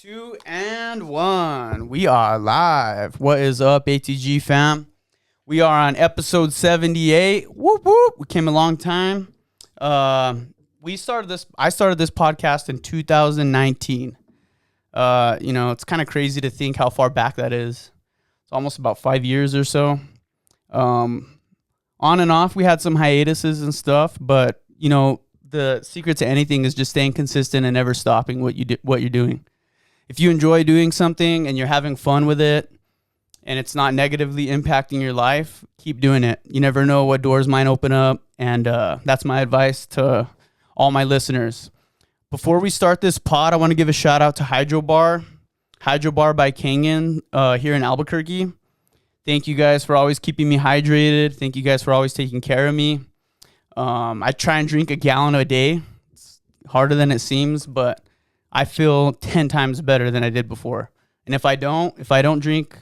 Two and one. We are live. What is up, ATG fam? We are on episode 78. Whoop whoop. We came a long time. I started this podcast in 2019. It's kind of crazy to think how far back that is. It's almost about 5 years or so. On and off, we had some hiatuses and stuff, but the secret to anything is just staying consistent and never stopping what you're doing. If you enjoy doing something and you're having fun with it and it's not negatively impacting your life, keep doing it. You never know what doors might open up, and that's my advice to all my listeners. Before we start this pod, I want to give a shout out to Hydro Bar by Kangen here in Albuquerque. Thank you guys for always keeping me hydrated. Thank you guys for always taking care of me. I try and drink a gallon a day. It's harder than it seems, but I feel 10 times better than I did before. And if I don't drink,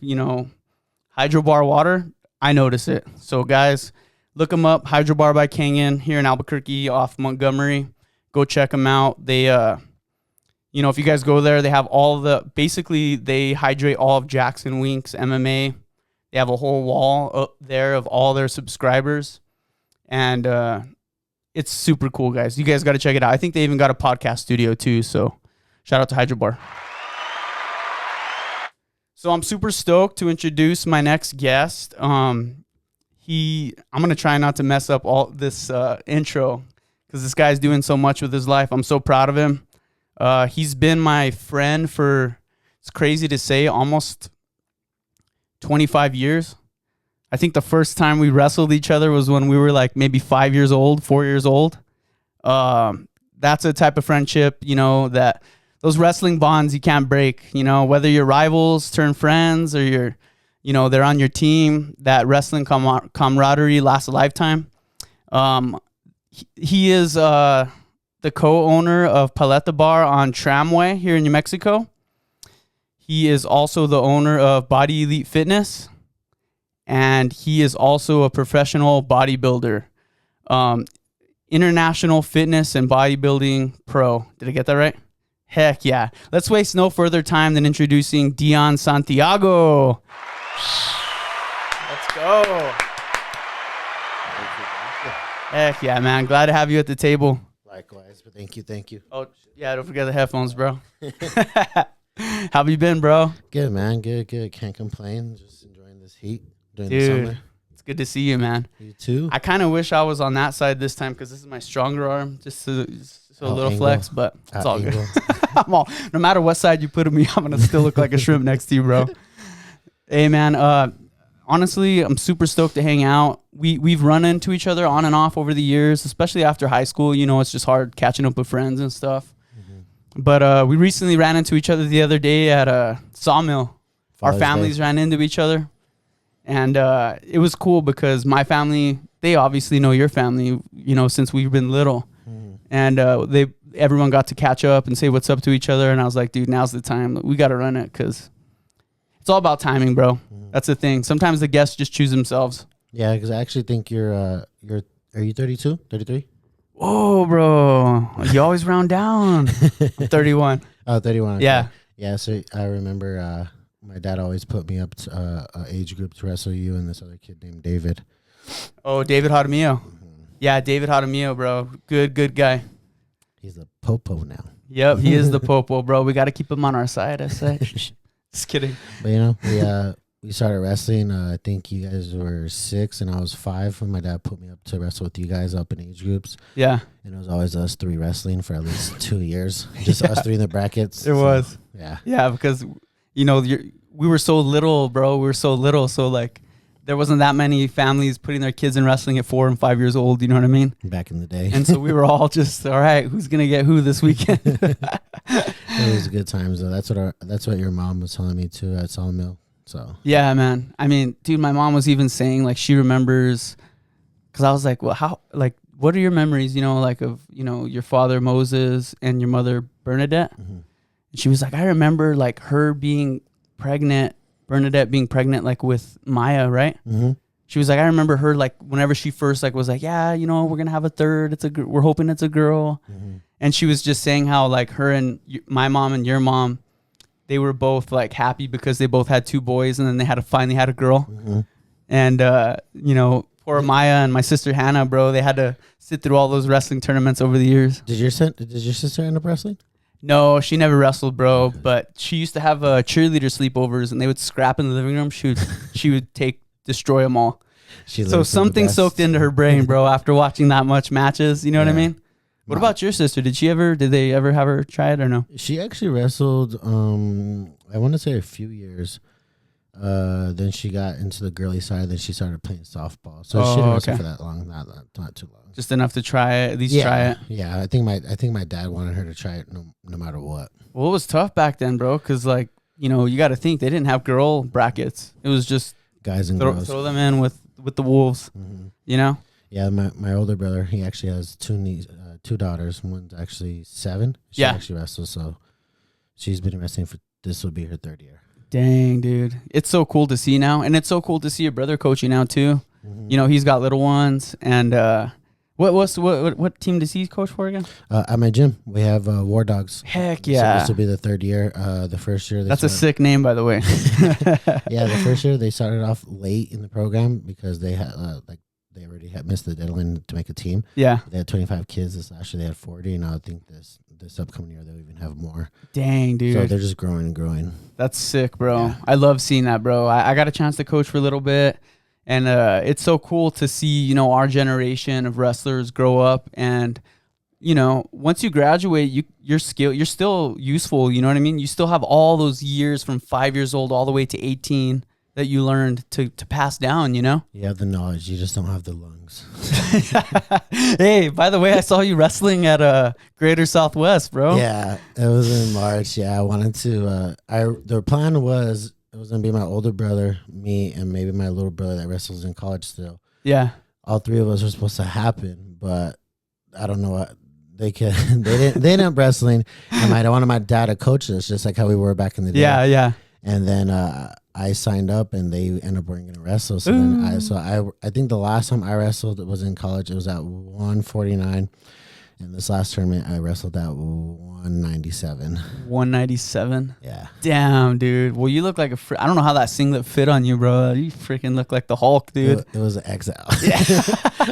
Hydro Bar water, I notice it. So guys, look them up. Hydro Bar by Kangen here in Albuquerque off Montgomery. Go check them out. They, if you guys go there, they have they hydrate all of Jackson Wink's MMA. They have a whole wall up there of all their subscribers. And it's super cool, guys. You guys got to check it out. I think they even got a podcast studio too. So shout out to Hydro Bar. So I'm super stoked to introduce my next guest. I'm going to try not to mess up all this intro because this guy's doing so much with his life. I'm so proud of him. He's been my friend for, it's crazy to say, almost 25 years. I think the first time we wrestled each other was when we were like maybe 4 years old. That's a type of friendship, that those wrestling bonds you can't break, whether you're rivals turn friends or they're on your team, that wrestling camaraderie lasts a lifetime. He is the co-owner of Paleta Bar on Tramway here in New Mexico. He is also the owner of Body Elite Fitness, and he is also a professional bodybuilder, international fitness and bodybuilding pro. Did I get that right? Heck yeah. Let's waste no further time than introducing Dyon Santiago. Let's go. Heck yeah, man. Glad to have you at the table. Likewise, but thank you. Oh, yeah, don't forget the headphones, bro. How have you been, bro? Good, man. Good. Can't complain. Just enjoying this heat during the Dude, summer. it's good to see you, man. You too? I kind of wish I was on that side this time because this is my stronger arm, just so a little angle. flex, but it's all Angle. good. No matter what side you put me, I'm going to still look like a shrimp next to you, bro. Hey, man, honestly, I'm super stoked to hang out. We've run into each other on and off over the years, especially after high school. It's just hard catching up with friends and stuff. Mm-hmm. But we recently ran into each other the other day at a sawmill. Our families ran into each other. And it was cool because my family, they obviously know your family, since we've been little. Mm. And everyone got to catch up and say what's up to each other. And I was like, dude, now's the time. We got to run it because it's all about timing, bro. That's the thing. Sometimes the guests just choose themselves. Yeah, because I actually think are you 32, 33? Whoa, bro. You always round down. I'm 31. Oh, 31. Okay. Yeah. Yeah, so I remember my dad always put me up to an age group to wrestle you and this other kid named David. Oh, David Jaramillo. Mm-hmm. Yeah, David Jaramillo, bro. Good guy. He's a popo now. Yep, he is the popo, bro. We got to keep him on our side, I say. Just kidding. But, we started wrestling. I think you guys were 6 and I was 5 when my dad put me up to wrestle with you guys up in age groups. Yeah. And it was always us 3 wrestling for at least 2 years. Just us 3 in the brackets. It was. Yeah. Yeah, because, we were so little, bro. We were so little. So, there wasn't that many families putting their kids in wrestling at 4 and 5 years old. You know what I mean? Back in the day. And so we were all just, all right, who's going to get who this weekend? It was good times, though. That's what your mom was telling me, too, at Sawmill. So yeah, man. I mean, dude, my mom was even saying she remembers, because I was like, well, what are your memories, of your father Moses and your mother Bernadette? Mm-hmm. And she was like, I remember her being pregnant, Bernadette being pregnant with Maya, right? Mm-hmm. She was like, I remember her whenever she first was like, yeah, we're gonna have a third. We're hoping it's a girl. Mm-hmm. And she was just saying how her and my mom and your mom they were both like happy because they both had 2 boys, and then they finally had a girl. Mm-hmm. And you know, poor Maya and my sister Hannah, bro, they had to sit through all those wrestling tournaments over the years. Did your sister end up wrestling? No, she never wrestled, bro. But she used to have cheerleader sleepovers, and they would scrap in the living room. She would destroy them all. So something soaked into her brain, bro, after watching that much matches. You know what I mean? What about your sister? Did they ever have her try it or no? She actually wrestled, I want to say a few years. Then she got into the girly side. Then she started playing softball. So she didn't wrestle for that long. Not too long. Just enough to try it. At least try it. Yeah, I think my dad wanted her to try it no matter what. Well, it was tough back then, bro. Because like, you know, you got to think they didn't have girl brackets. It was just guys and girls. Throw them in with the wolves. Mm-hmm. You know. Yeah, my older brother, he actually has 2 daughters. One's actually 7. She actually wrestles, so she's been wrestling this will be her 3rd year. Dang, dude. It's so cool to see now. And it's so cool to see your brother coaching now, too. Mm-hmm. You know, he's got little ones. And what team does he coach for again? At my gym, we have War Dogs. Heck yeah. So this will be the 3rd year. The first year. That's a sick name, by the way. Yeah, the first year they started off late in the program because they had they already had missed the deadline to make a team. Yeah. They had 25 kids. This last year they had 40, and I think this upcoming year they'll even have more. Dang, dude. So they're just growing and growing. That's sick, bro. Yeah. I love seeing that, bro. I got a chance to coach for a little bit, and it's so cool to see, you know, our generation of wrestlers grow up. And, you know, once you graduate, you're still useful. You know what I mean? You still have all those years from 5 years old all the way to 18 that you learned to pass down, you know? You have the knowledge, you just don't have the lungs. Hey, by the way, I saw you wrestling at Greater Southwest, bro. Yeah, it was in March. Yeah, I wanted to. The plan was it was gonna be my older brother, me, and maybe my little brother that wrestles in college still. Yeah, all 3 of us were supposed to happen, but I don't know what they didn't. They ended up wrestling, and I wanted my dad to coach us, just like how we were back in the day. Yeah, yeah. And then I signed up, and they ended up bringing a wrestle. So then I think the last time I wrestled was in college. It was at 149, and this last tournament I wrestled at 197. 197. Yeah. Damn, dude. Well, you look like I don't know how that singlet fit on you, bro. You freaking look like the Hulk, dude. It was an XL. Yeah.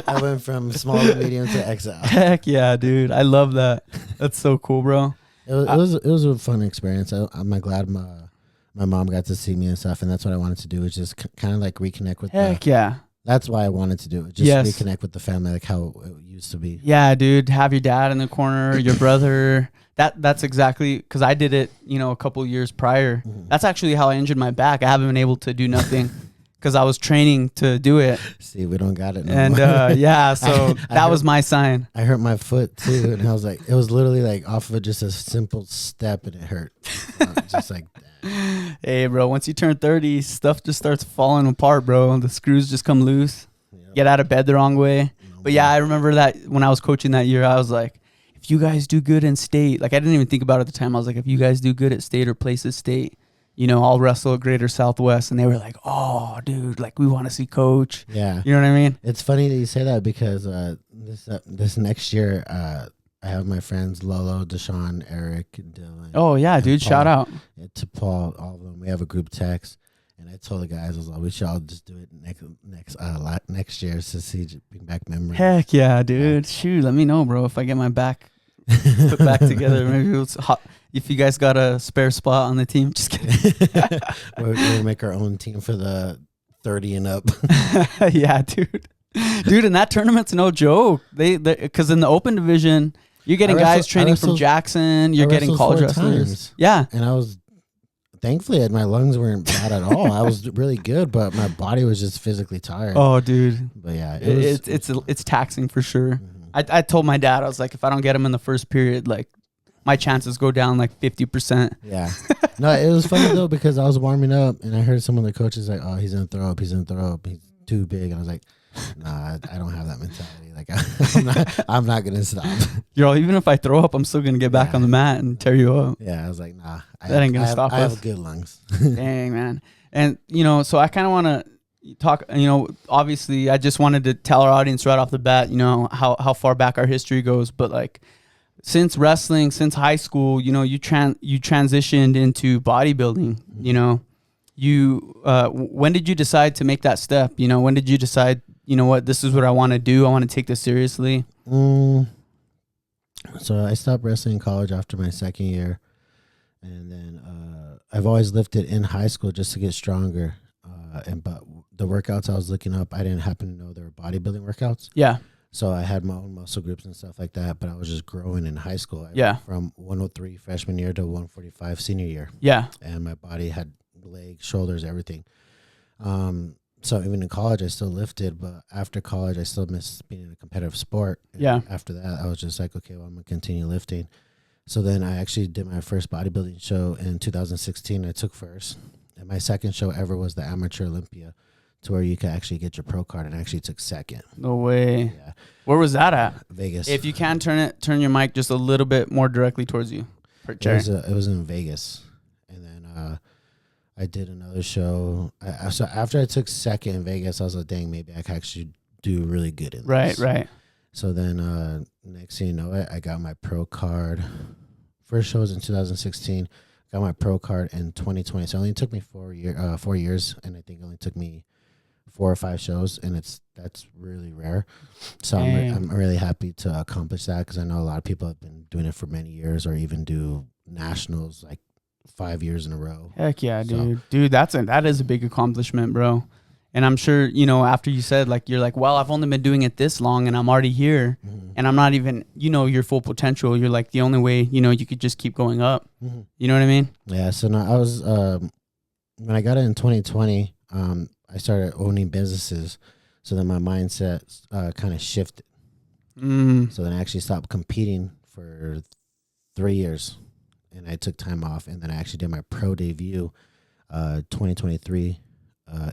I went from small to medium to XL. Heck yeah, dude. I love that. That's so cool, bro. It was a fun experience. I'm glad my mom got to see me and stuff, and that's what I wanted to do, is just kind of like reconnect with Heck yeah. That's why I wanted to do it. Just reconnect with the family, like how it used to be. Yeah, dude. Have your dad in the corner, your brother. That's exactly, because I did it, you know, a couple years prior. Mm-hmm. That's actually how I injured my back. I haven't been able to do nothing because I was training to do it. See, we don't got it no and more. Yeah, so that was my sign. I hurt my foot too, and I was like, it was literally like off of just a simple step, and it hurt. Just like that. Hey, bro, once you turn 30, stuff just starts falling apart, bro. The screws just come loose. Yep. Get out of bed the wrong way. But yeah, I remember that when I was coaching that year, I was like, if you guys do good in state, like I didn't even think about it at the time. I was like, if you guys do good at state or places state, you know, I'll wrestle at Greater Southwest. And they were like, oh, dude, like we want to see coach. Yeah. You know what I mean? It's funny that you say that because this next year, I have my friends Lolo, Deshaun, Eric, Dylan. Oh yeah, dude! Paul, shout out to Paul, all of them. We have a group text, and I told the guys, I was like, we should all just do it next year to see, bring back memories. Heck yeah, dude! Yeah. Shoot, let me know, bro, if I get my back put back together. Maybe it's hot. If you guys got a spare spot on the team, just kidding. we'll make our own team for the 30 and up. Yeah, dude. Dude, and that tournament's no joke. They because in the open division, you're getting guys training from Jackson. You're getting college wrestlers. Yeah. And I was, thankfully, my lungs weren't bad at all. I was really good, but my body was just physically tired. Oh, dude. But yeah, it's taxing for sure. Mm-hmm. I told my dad, I was like, if I don't get him in the first period, like my chances go down like 50%. Yeah. No, it was funny though, because I was warming up and I heard some of the coaches like, oh, he's gonna throw up. He's too big. And I was like, nah, I don't have that mentality. Like I'm not gonna stop. Yo, even if I throw up, I'm still gonna get back on the mat and tear you up. Yeah, I was like, nah, that ain't gonna stop us. I have good lungs. Dang, man. And you know, so I kind of want to talk. You know, obviously, I just wanted to tell our audience right off the bat, you know, how far back our history goes. But like, since wrestling, since high school, you know, you transitioned into bodybuilding, you know, when did you decide to make that step? You know, when did you decide, you know what, this is what I want to do. I want to take this seriously. So I stopped wrestling in college after my second year. And then I've always lifted in high school just to get stronger. But the workouts I was looking up, I didn't happen to know they were bodybuilding workouts. Yeah. So I had my own muscle groups and stuff like that, but I was just growing in high school. I went from 103 freshman year to 145 senior year. Yeah. And my body had legs, shoulders, everything. So even in college, I still lifted, but after college, I still missed being in a competitive sport. And after that, I was just like, okay, well, I'm going to continue lifting. So then I actually did my first bodybuilding show in 2016. I took first. And my second show ever was the Amateur Olympia, to where you could actually get your pro card, and I actually took second. No way. Yeah. Where was that at? Vegas. If you can turn your mic just a little bit more directly towards you. It was in Vegas. And then I did another show. So after I took second in Vegas, I was like, dang, maybe I could actually do really good in this. Right. So then next thing you know, I got my pro card. First show was in 2016. Got my pro card in 2020. So it only took me 4 years, and I think it only took me 4 or 5 shows, and that's really rare. So I'm really happy to accomplish that, because I know a lot of people have been doing it for many years, or even do nationals like 5 years in a row. Heck yeah, dude. That is a big accomplishment, bro. And I'm sure, you know, after you said, like, you're like, well, I've only been doing it this long and I'm already here, and I'm not even, you know, your full potential. You're like, the only way, you know, you could just keep going up. You know what I mean? Yeah. So now I was, when I got it in 2020, I started owning businesses. So then my mindset kind of shifted. So then I actually stopped competing for 3 years, and I took time off, and then I actually did my pro debut 2023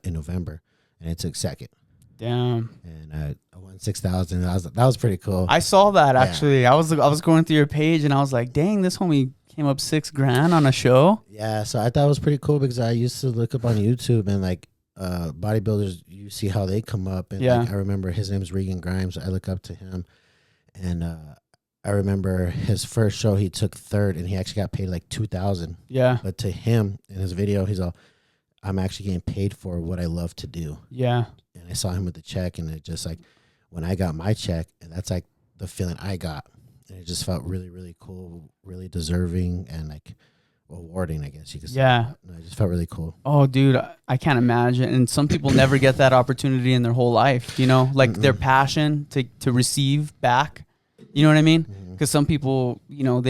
in November, and I took second. Damn. And I won 6,000. That was pretty cool. I saw that actually. I was going through your page, and I was like, dang, this homie came up $6,000 on a show. Yeah, so I thought it was pretty cool, because I used to look up on YouTube, and like bodybuilders, you see how they come up, and like, I remember his name's Regan Grimes. I look up to him, and I remember his first show he took third, and he actually got paid like $2,000. Yeah. But to him, in his video, he's all, I'm actually getting paid for what I love to do. Yeah. And I saw him with the check, and it just like, when I got my check, and that's like the feeling I got, and it just felt really, really cool, really deserving, and like rewarding, I guess you could say. Yeah. It just felt really cool. Oh, dude, I can't imagine. And some people never get that opportunity in their whole life, you know, like their passion to receive back. You know what I mean? Because some people, you know,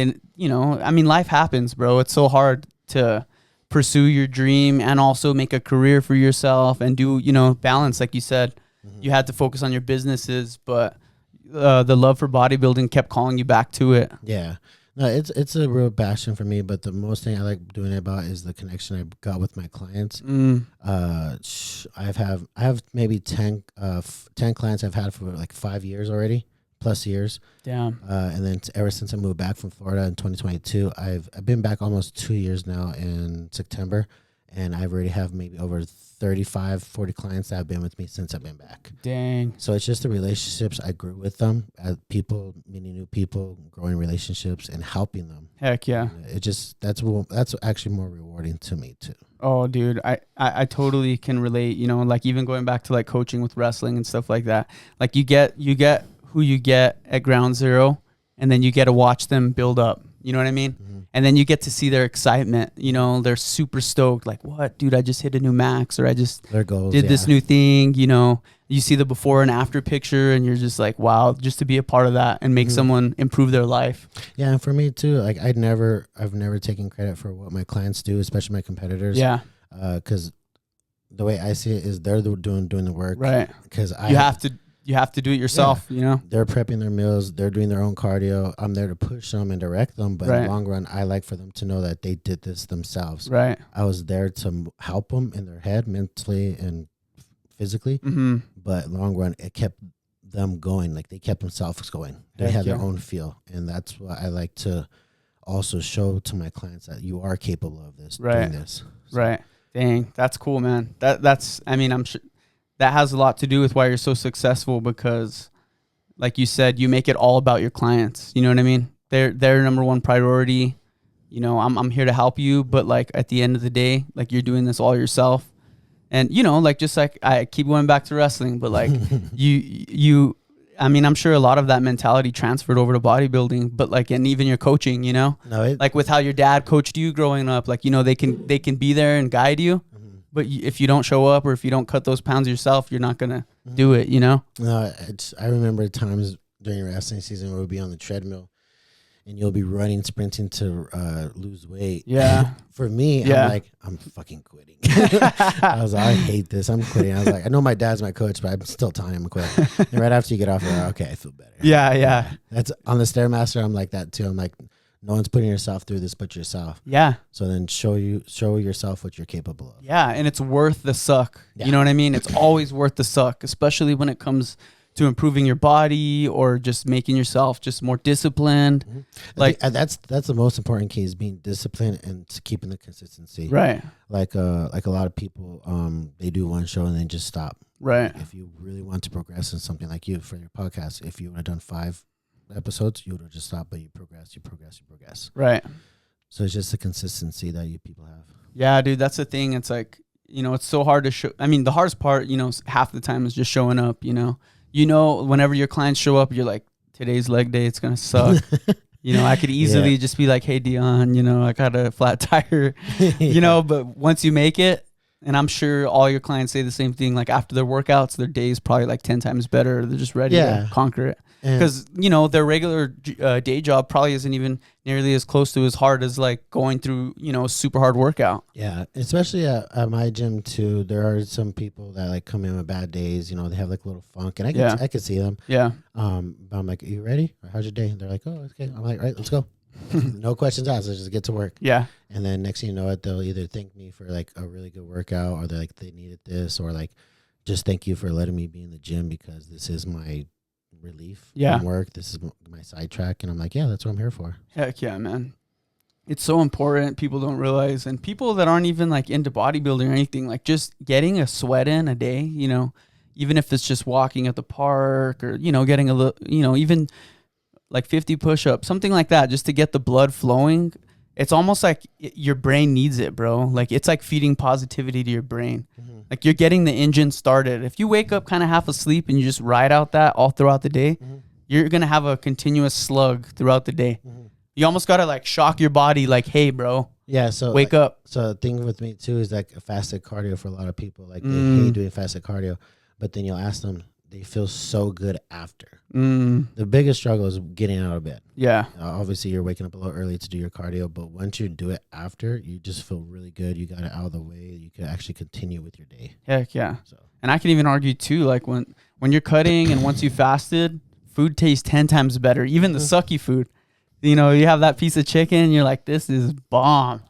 I mean, life happens, bro. It's so hard to pursue your dream and also make a career for yourself and do, you know, balance. Like you said, you had to focus on your businesses, but the love for bodybuilding kept calling you back to it. Yeah. No, it's a real passion for me, but the most thing I like doing it about is the connection I got with my clients. I have maybe 10 clients I've had for like 5 years already, plus years. Damn. And then ever since I moved back from Florida in 2022, I've been back almost 2 years now in September, and I already have maybe over 35, 40 clients that have been with me since I've been back. Dang. So it's just the relationships I grew with them, people, meeting new people, growing relationships, and helping them. Heck yeah. It just, that's actually more rewarding to me too. Oh, dude, I totally can relate, you know, like even going back to like coaching with wrestling and stuff like that. Like you get who you get at ground zero, and then you get to watch them build up. You know what I mean? And then you get to see their excitement. You know, they're super stoked. Like, what, dude? I just hit a new max, or I just did this new thing. You know, you see the before and after picture, and you're just like, wow, just to be a part of that and make someone improve their life. Yeah, and for me too. Like, I've never taken credit for what my clients do, especially my competitors. Yeah, because the way I see it is they're doing the work. Right. Because you have to do it yourself, you know? They're prepping their meals. They're doing their own cardio. I'm there to push them and direct them. But in the long run, I like for them to know that they did this themselves. Right. I was there to help them in their head, mentally and physically. But in the long run, it kept them going. Like, they kept themselves going. They had their own feel. And that's what I like to also show to my clients, that you are capable of this, doing this. So. Right. Dang, that's cool, man. That's, I mean, I'm sure that has a lot to do with why you're so successful, because like you said, you make it all about your clients. You know what I mean? their number one priority. You know, I'm here to help you, but like at the end of the day, like you're doing this all yourself. And you know, like just like I keep going back to wrestling, but like I mean, I'm sure a lot of that mentality transferred over to bodybuilding, but like, and even your coaching, you know, like with how your dad coached you growing up, like, you know, they can be there and guide you, but if you don't show up or if you don't cut those pounds yourself, you're not going to do it, you know? No, I remember times during wrestling season where we'd be on the treadmill and you'll be running, sprinting to lose weight. Yeah. For me, I'm like, I'm fucking quitting. I was like, I hate this. I'm quitting. I was like, I know my dad's my coach, but I'm still telling him to quit. And right after you get off, you're like, okay, I feel better. Yeah. That's on the Stairmaster. I'm like that too. I'm like, no one's putting yourself through this but yourself. Yeah. So then show yourself what you're capable of. Yeah. And it's worth the suck. Yeah. You know what I mean? It's always worth the suck, especially when it comes to improving your body or just making yourself just more disciplined. Mm-hmm. Like that's the most important key is being disciplined and keeping the consistency. Right. Like a lot of people, they do one show and then just stop. Right. If you really want to progress in something like you for your podcast, if you would have done 5 episodes, you would have just stopped, but you progress. Right. So it's just the consistency that you people have. Yeah, dude, that's the thing. It's like, you know, it's so hard to show. I mean, the hardest part, you know, half the time is just showing up, you know. You know, whenever your clients show up, you're like, today's leg day, it's going to suck. You know, I could easily just be like, hey, Dyon, you know, I got a flat tire, you know, but once you make it, and I'm sure all your clients say the same thing, like after their workouts, their day is probably like 10 times better. They're just ready to conquer it. Because, you know, their regular day job probably isn't even nearly as close to as hard as like going through, you know, a super hard workout. Yeah, especially at my gym too. There are some people that like come in with bad days. You know, they have like a little funk, and I can see them. Yeah. But I'm like, are you ready? How's your day? And they're like, oh, okay. I'm like, all right, let's go. No questions asked. Let's just get to work. Yeah. And then next thing you know it, they'll either thank me for like a really good workout, or they're like, they needed this, or like, just thank you for letting me be in the gym because this is my relief from work. This is my sidetrack. And I'm like, yeah, that's what I'm here for. Heck yeah, man. It's so important. People don't realize, and people that aren't even like into bodybuilding or anything, like just getting a sweat in a day, you know, even if it's just walking at the park or, you know, getting a little, you know, even like 50 push-ups, something like that, just to get the blood flowing. It's almost like your brain needs it, bro. Like it's like feeding positivity to your brain. Mm-hmm. Like you're getting the engine started. If you wake up kind of half asleep and you just ride out that all throughout the day, you're going to have a continuous slug throughout the day. You almost got to like shock your body like, hey, bro. Yeah, so wake up. So the thing with me too is like a fasted cardio for a lot of people. Like they hate doing fasted cardio, but then you'll ask them, they feel so good after. The biggest struggle is getting out of bed. Yeah. Obviously, you're waking up a little early to do your cardio, but once you do it after, you just feel really good. You got it out of the way. You can actually continue with your day. Heck yeah. So. And I can even argue too, like when you're cutting and once you fasted, food tastes 10 times better. Even the sucky food. You know, you have that piece of chicken, and you're like, this is bomb.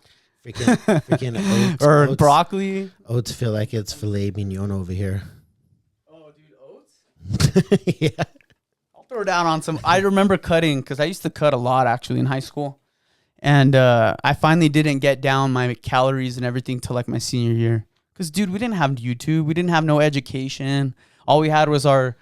Freaking oats. Or broccoli. Oats feel like it's filet mignon over here. Oh, dude, oats? Yeah. I'll throw down on some. I remember cutting, because I used to cut a lot, actually, in high school. And I finally didn't get down my calories and everything till, like, my senior year. Because, dude, we didn't have YouTube. We didn't have no education. All we had was our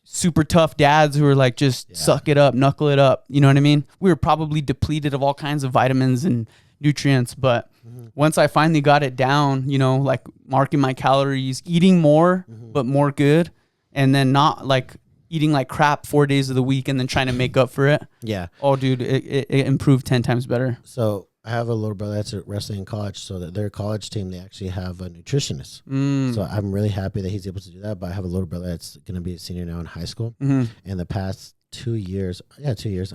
super tough dads who were like, just suck it up, knuckle it up. You know what I mean? We were probably depleted of all kinds of vitamins and nutrients. But once I finally got it down, you know, like marking my calories, eating more, but more good. And then not like eating like crap 4 days of the week and then trying to make up for it. Yeah. Oh, dude, it improved 10 times better. So I have a little brother that's wrestling in college, so that their college team, they actually have a nutritionist. So I'm really happy that he's able to do that. But I have a little brother that's going to be a senior now in high school. And the past 2 years,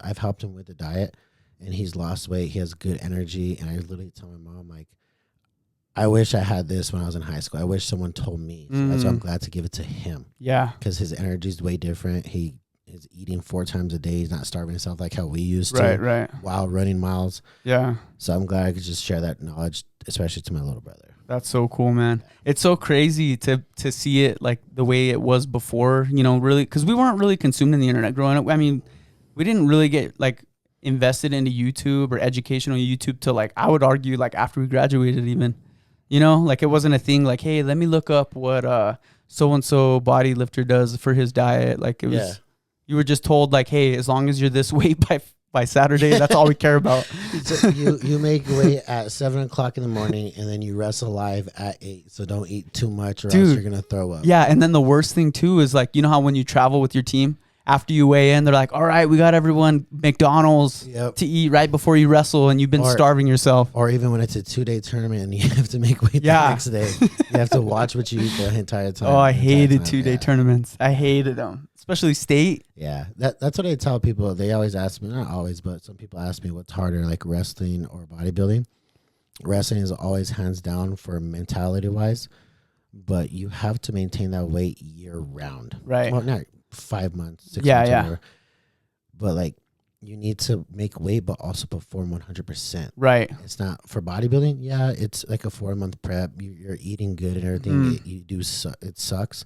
I've helped him with the diet, and he's lost weight. He has good energy. And I literally tell my mom, like, I wish I had this when I was in high school. I wish someone told me. So that's why I'm glad to give it to him. Yeah. Because his energy is way different. He is eating 4 times a day. He's not starving himself like how we used to. Right. While running miles. Yeah. So I'm glad I could just share that knowledge, especially to my little brother. That's so cool, man. It's so crazy to see it like the way it was before, you know, really, because we weren't really consuming the internet growing up. I mean, we didn't really get like invested into YouTube or educational YouTube till like, I would argue like after we graduated even, you know, like it wasn't a thing like, hey, let me look up what so-and-so body lifter does for his diet. Like it was, you were just told like, hey, as long as you're this weight by Saturday. That's all we care about. So you make weight at 7:00 in the morning, and then you wrestle live at 8. So don't eat too much, or else you're gonna throw up. Yeah, and then the worst thing too is like, you know how when you travel with your team, after you weigh in, they're like, all right, we got everyone McDonald's to eat right before you wrestle, and you've been starving yourself. Or even when it's a 2-day tournament and you have to make weight the next day, you have to watch what you eat the entire time. Oh, I hated 2-day tournaments. I hated them, especially state. Yeah, that's what I tell people. They always ask me, not always, but some people ask me what's harder, like wrestling or bodybuilding. Wrestling is always hands down for mentality-wise, but you have to maintain that weight year-round. Right. Well, not 5 months, 6 months, whatever. But like, you need to make weight, but also perform 100%. Right. It's not for bodybuilding. Yeah, it's like a 4-month prep. You're eating good and everything. You do. It sucks.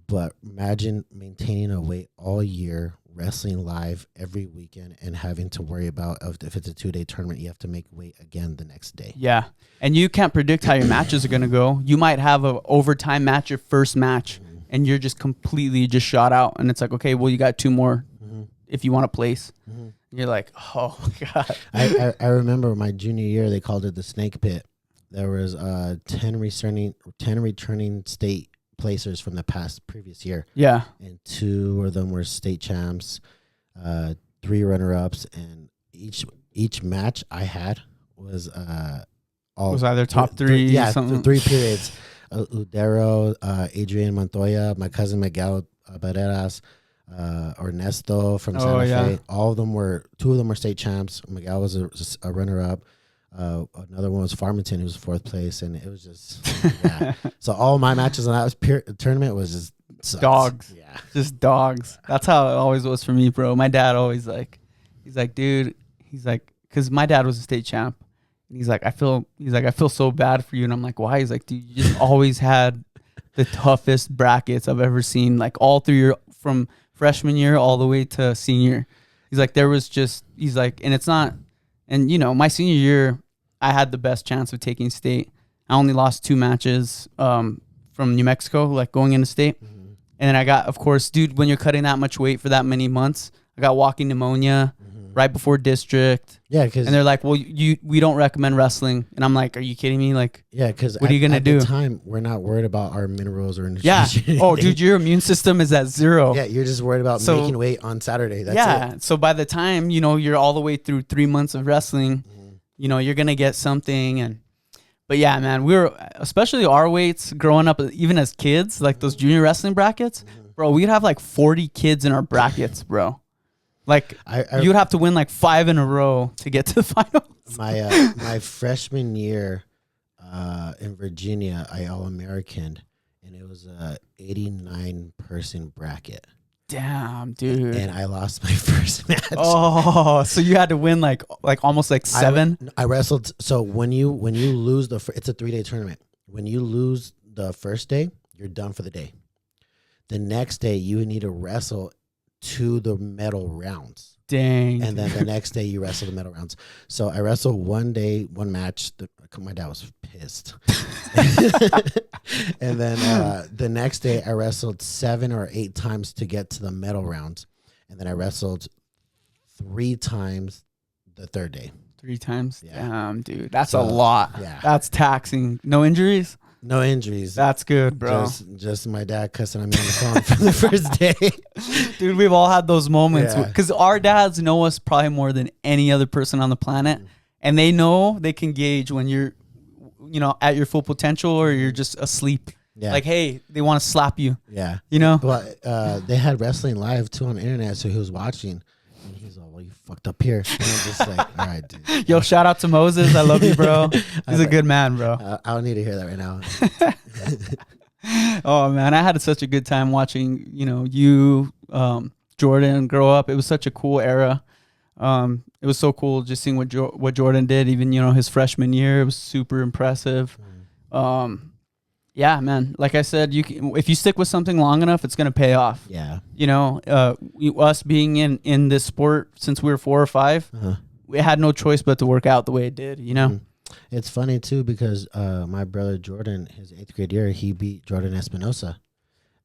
But imagine maintaining a weight all year, wrestling live every weekend, and having to worry about if it's a 2-day tournament, you have to make weight again the next day. Yeah. And you can't predict how your matches are going to go. You might have an overtime match, your first match, and you're just completely just shot out. And it's like, okay, well, you got 2 more if you want to place. You're like, oh, God. I remember my junior year, they called it the snake pit. There was 10 returning state placers from the previous year. Yeah. And 2 of them were state champs, 3 runner-ups, and each match I had was was either top 3 something. 3 periods. Udero, Adrian Montoya, my cousin Miguel Barreras, Ernesto from Santa Fe. All of them 2 of them were state champs. Miguel was a runner-up. Another one was Farmington, who was 4th place, and it was just So all my matches on that tournament was just sucks. Dogs. Yeah, just dogs. That's how it always was for me, bro. My dad always he's like, dude, because my dad was a state champ. And he's like, I feel so bad for you. And I'm like, why? He's like, dude, you just always had the toughest brackets I've ever seen, like all through from freshman year all the way to senior. He's like, and it's not, and you know, my senior year, I had the best chance of taking state. I only lost 2 matches from New Mexico, like going into state. And then I got, of course, dude, when you're cutting that much weight for that many months, I got walking pneumonia right before district. Yeah, and they're like, well, we don't recommend wrestling. And I'm like, are you kidding me? Like, yeah, because what are you gonna do? At the time, we're not worried about our minerals or nutrition. Yeah. Oh, dude, your immune system is at 0. Yeah, you're just worried about making weight on Saturday. That's it. So by the time you're all the way through 3 months of wrestling, you're gonna get something. But yeah, man, we were, especially our weights growing up, even as kids, like those junior wrestling brackets, bro. We'd have like 40 kids in our brackets, bro. Like, you'd have to win like 5 in a row to get to the finals. My freshman year in Virginia, I All-Americaned, and it was a 89-person bracket. Damn, dude. And I lost my first match. Oh, so you had to win like almost like 7? I wrestled. So when you lose it's a 3-day tournament. When you lose the first day, you're done for the day. The next day, you need to wrestle to the medal rounds. Dang. And then the next day you wrestle the medal rounds. So I wrestled 1 day, 1 match. My dad was pissed. And then the next day I wrestled 7 or 8 times to get to the medal rounds. And then I wrestled 3 times the 3rd day. 3 times? Yeah. Damn, dude. That's a lot. Yeah. That's taxing. No injuries? No injuries. That's good, bro. Just my dad cussing at me on the phone for the first day. Dude, we've all had those moments because our dads know us probably more than any other person on the planet. And they know they can gauge when you're, at your full potential or you're just asleep. Yeah. Like, hey, they want to slap you. Yeah. But they had wrestling live too on the internet, so he was watching. And he's like, well, you fucked up here. And I'm just like, all right, dude. Yo, shout out to Moses. I love you, bro. He's a good man, bro. I don't need to hear that right now. Oh, man. I had such a good time watching, you, Jordan grow up. It was such a cool era. It was so cool just seeing what Jordan did, even, his freshman year. It was super impressive. Yeah, man. Like I said, if you stick with something long enough, it's going to pay off. Yeah. Us being in this sport since we were 4 or 5, we had no choice but to work out the way it did, It's funny, too, because my brother Jordan, his 8th grade year, he beat Jordan Espinosa.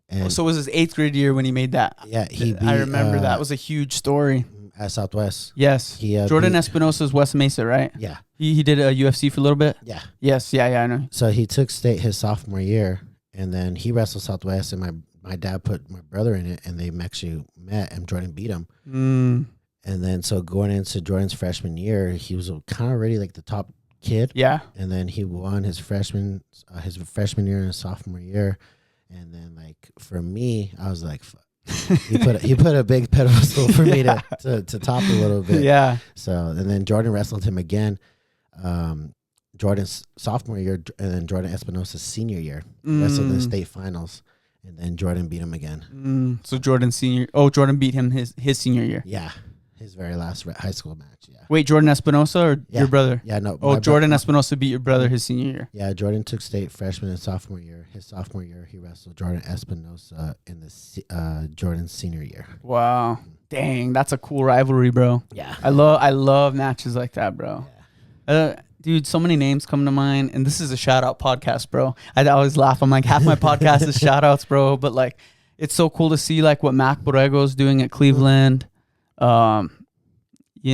And so it was his 8th grade year when he made that. Yeah. I remember that. It was a huge story. at Southwest. Yes. Jordan Espinosa's West Mesa, right? Yeah. He did a UFC for a little bit? Yeah. Yes. Yeah, I know. So he took state his sophomore year, and then he wrestled Southwest, and my dad put my brother in it, and they actually met, and Jordan beat him. And then so going into Jordan's freshman year, he was kind of already like the top kid. Yeah. And then he won his freshman year and his sophomore year. And then like for me, I was like, fuck. he put a big pedestal for me to top a little bit. Yeah. So and then Jordan wrestled him again. Jordan's sophomore year, and then Jordan Espinosa's senior year wrestled in the state finals, and then Jordan beat him again. So Jordan beat him his senior year. Yeah, his very last high school match. Yeah. Wait, Jordan Espinosa or your brother? Yeah, no. Jordan Espinosa beat your brother his senior year. Yeah, Jordan took state freshman and sophomore year. His sophomore year, he wrestled Jordan Espinosa in the Jordan's senior year. Wow, dang, that's a cool rivalry, bro. Yeah, I love matches like that, bro. Yeah. Dude, so many names come to mind, and this is a shout out podcast, bro. I always laugh. I'm like, half my podcast is shout outs, bro. But like, it's so cool to see like what Mac Borrego's doing at Cleveland. You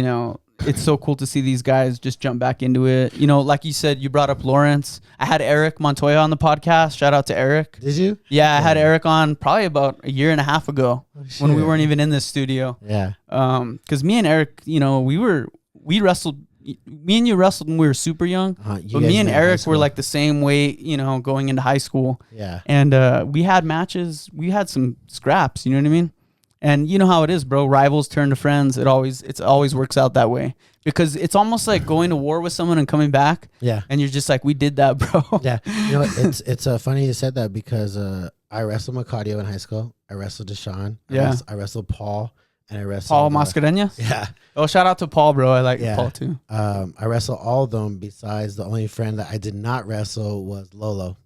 know, it's so cool to see these guys just jump back into it. You know, like you said, you brought up Lawrence. I had Eric Montoya on the podcast. Shout out to Eric. Did you? Yeah, I had Eric on probably about a year and a half ago when we weren't even in this studio. Yeah. Because me and Eric, you know, we wrestled. Me and you wrestled when we were super young, but me and Eric were like the same weight, you know, going into high school. Yeah. And we had matches. We had some scraps, you know what I mean? And you know how it is, bro. Rivals turn to friends. It always works out that way because it's almost like going to war with someone and coming back. Yeah. And you're just like, we did that, bro. Yeah. You know, it's funny you said that because I wrestled Macadio in high school. I wrestled Deshaun. I wrestled Paul. And I wrestled Paul Mascareñas? Yeah. Oh, shout out to Paul, bro. I like Paul too. I wrestled all of them besides the only friend that I did not wrestle was Lolo.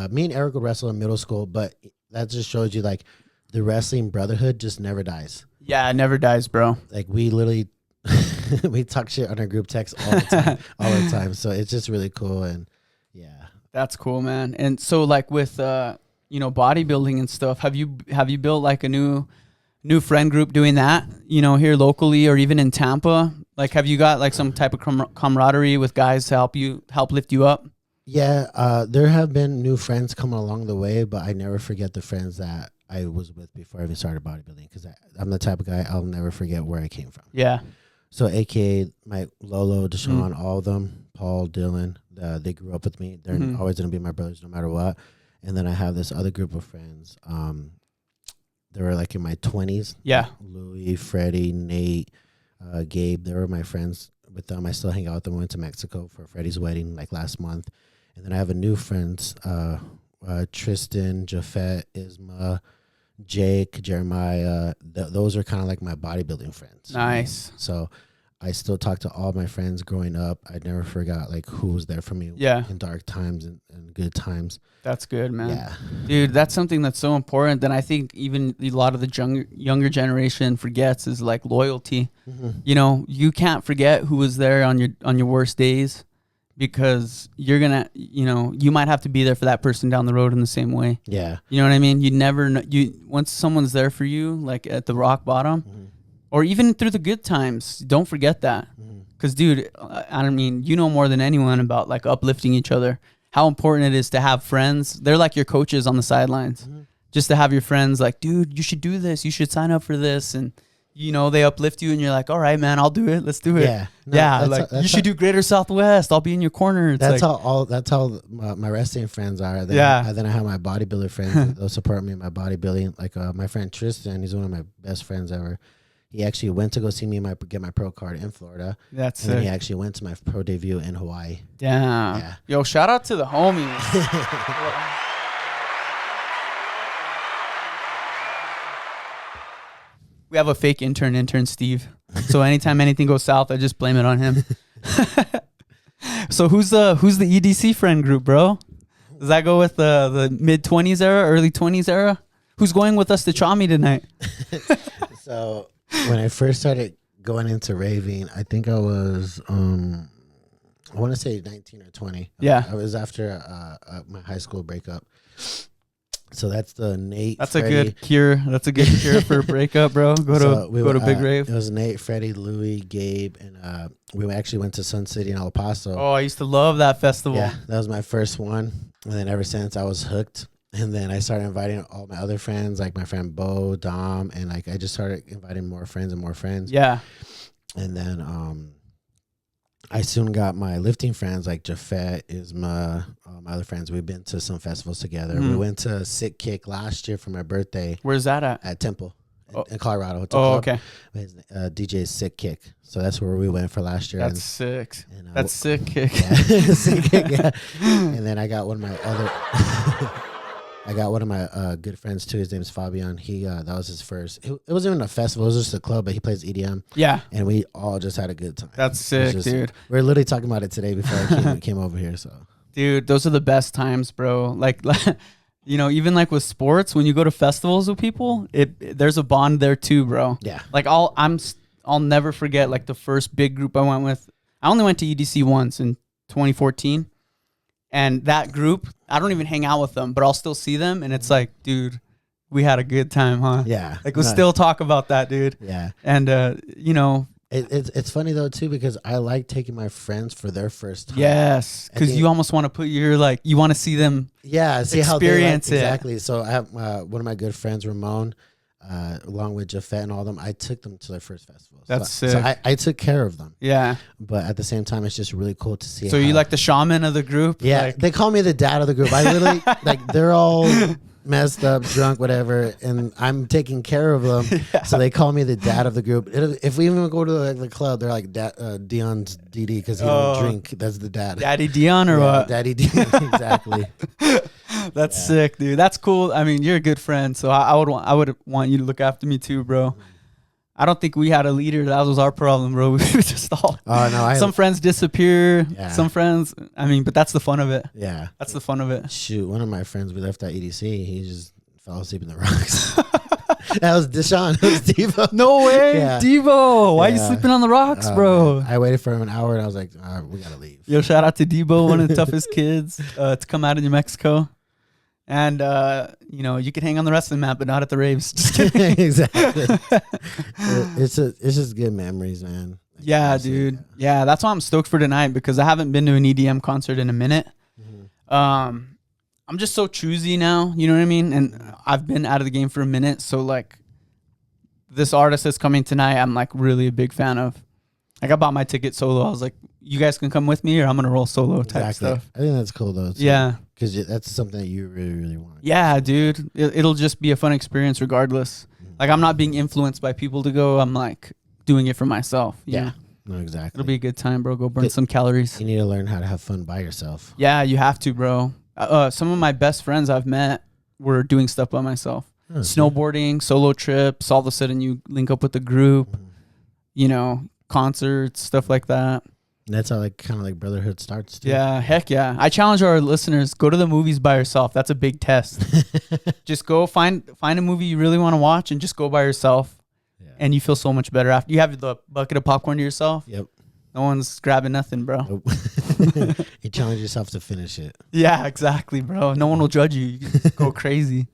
Me and Eric would wrestle in middle school, but that just shows you like the wrestling brotherhood just never dies. Yeah, it never dies, bro. Like we literally we talk shit on our group text all the time. So it's just really cool and yeah. That's cool, man. And so like with you know, bodybuilding and stuff, have you built like a new friend group doing that, you know, here locally or even in Tampa? Like, have you got like some type of camaraderie with guys to help lift you up? Yeah, there have been new friends coming along the way, but I never forget the friends that I was with before I even started bodybuilding because I'm the type of guy I'll never forget where I came from. Yeah. So, AKA my Lolo, Deshaun, all of them, Paul, Dylan, they grew up with me. They're always going to be my brothers no matter what. And then I have this other group of friends. They were like in my 20s. Yeah. Louis, Freddie, Nate, Gabe. They were my friends. With them, I still hang out with them. We went to Mexico for Freddie's wedding like last month. And then I have a new friends, Tristan, Jafet, Isma, Jake, Jeremiah. Those are kind of like my bodybuilding friends. Nice. So I still talk to all my friends growing up. I never forgot like who was there for me in dark times and good times. That's good, man. Yeah. Dude, that's something that's so important that I think even a lot of the younger generation forgets is like loyalty. You know, you can't forget who was there on your worst days because you're going to, you know, you might have to be there for that person down the road in the same way. Yeah. You know what I mean? You never know. Once someone's there for you, like at the rock bottom, or even through the good times, don't forget that. Because, dude, I mean, you know more than anyone about like uplifting each other. How important it is to have friends. They're like your coaches on the sidelines. Just to have your friends like, dude, you should do this. You should sign up for this. And, you know, they uplift you and you're like, all right, man, I'll do it. Let's do it. Yeah. No, like you should do Greater Southwest. I'll be in your corner. It's that's how my wrestling friends are. Then I have my bodybuilder friends. They'll support me in my bodybuilding. Like my friend Tristan, he's one of my best friends ever. He actually went to go see me get my pro card in Florida. That's and then he actually went to my pro debut in Hawaii. Damn. Yeah. Yo, shout out to the homies. We have a fake intern Steve. So anytime anything goes south, I just blame it on him. So who's the EDC friend group, bro? Does that go with the mid-20s era, early 20s era? Who's going with us to Chami tonight? So when I first started going into raving, I think I was, I want to say 19 or 20. Yeah. I was after my high school breakup. So that's the Nate. That's Freddie. a good cure. That's a good cure for a breakup, bro. Go to Big Rave. It was Nate, Freddie, Louie, Gabe, and we actually went to Sun City in El Paso. Oh, I used to love that festival. Yeah, that was my first one, and then ever since I was hooked. And then I started inviting all my other friends, like my friend Bo, Dom, and like I just started inviting more friends and more friends. Yeah. And then I soon got my lifting friends like Jafet, Isma, my other friends. We've been to some festivals together. We went to Sick Kick last year for my birthday. Where's that at? At Temple in Colorado. Okay. DJ Sick Kick. So that's where we went for last year. That's sick. That's Sick Kick. Yeah. Sick Kick, yeah. And then I got one of my other... I got one of my good friends too. His name's Fabian. He that was his first. It wasn't even a festival. It was just a club, but he plays EDM. Yeah, and we all just had a good time. That's sick, dude. We were literally talking about it today before I came over here. So, dude, those are the best times, bro. Like, you know, even like with sports, when you go to festivals with people, there's a bond there too, bro. Yeah. Like I'll never forget like the first big group I went with. I only went to EDC once in 2014. And that group, I don't even hang out with them, but I'll still see them. And it's like, dude, we had a good time, huh? Yeah. Like we'll still talk about that, dude. Yeah. And, you know. It's funny, though, too, because I like taking my friends for their first time. Yes. Because you almost want to put you want to see them see experience how they like, it. Exactly. So I have one of my good friends, Ramon, along with Jafet and all of them. I took them to their first festival. That's sick. So I took care of them. Yeah. But at the same time, it's just really cool to see. So you like the shaman of the group? Yeah. They call me the dad of the group. I literally, like, they're all messed up, drunk, whatever, and I'm taking care of them. Yeah. So they call me the dad of the group. If we even go to the club, they're like Dyon's DD because he don't drink. That's the dad. Daddy Dyon or what? Daddy Dyon, exactly. That's sick, dude. That's cool. I mean, you're a good friend, so I would want you to look after me too, bro. I don't think we had a leader. That was our problem, bro. We were just all. Oh no! Some friends disappear. Yeah. Some friends. I mean, but that's the fun of it. Yeah, that's the fun of it. Shoot, one of my friends we left at EDC. He just fell asleep in the rocks. That was Deshaun. It was Devo. No way, yeah. Devo. Why are you sleeping on the rocks, bro? Man. I waited for him an hour, and I was like, we gotta leave. Yo, shout out to Devo, one of the toughest kids to come out of New Mexico. And, you know, you could hang on the wrestling mat, but not at the raves. Just kidding. Exactly. It's just good memories, man. Yeah, dude. Yeah, that's why I'm stoked for tonight because I haven't been to an EDM concert in a minute. Mm-hmm. I'm just so choosy now, you know what I mean? And I've been out of the game for a minute. So, like, this artist that's coming tonight, I'm, like, really a big fan of. Like, I bought my ticket solo. I was like, you guys can come with me or I'm going to roll solo type stuff. I think that's cool, though. Too. Yeah. Because that's something that you really, really want. Yeah, dude. It'll just be a fun experience regardless. Mm-hmm. Like, I'm not being influenced by people to go. I'm, like, doing it for myself. Yeah. No, exactly. It'll be a good time, bro. Go burn some calories. You need to learn how to have fun by yourself. Yeah, you have to, bro. Some of my best friends I've met were doing stuff by myself. Oh, snowboarding, solo trips. All of a sudden, you link up with the group, you know, concerts, stuff like that. And that's how like kind of like Brotherhood starts too. Yeah, heck yeah. I challenge our listeners, go to the movies by yourself. That's a big test. Just go find a movie you really want to watch and just go by yourself. Yeah. And you feel so much better after. You have the bucket of popcorn to yourself. Yep. No one's grabbing nothing, bro. Nope. You challenge yourself to finish it. Yeah, exactly, bro. No one will judge you. You can go crazy.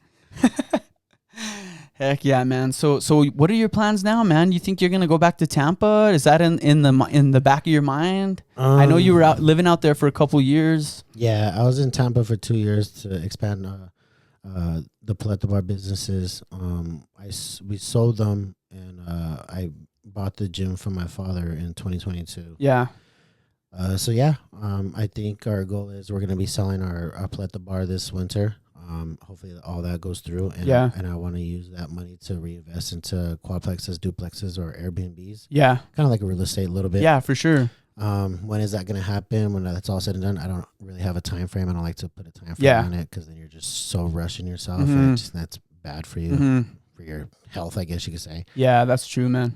Heck yeah, man. So what are your plans now, man? You think you're gonna go back to Tampa? Is that in the back of your mind? I know you were living out there for a couple years. Yeah, I was in Tampa for 2 years to expand the Palette Bar businesses. We sold them, and I bought the gym from my father in 2022. Yeah. I think our goal is we're gonna be selling our Palette Bar this winter. Hopefully all that goes through, and I want to use that money to reinvest into quadplexes, duplexes, or Airbnbs. Yeah, kind of like a real estate a little bit. Yeah, for sure. When is that going to happen? When that's all said and done, I don't really have a time frame. I don't like to put a time frame on it because then you're just so rushing yourself, and that's bad for you, for your health, I guess you could say. Yeah, that's true, man.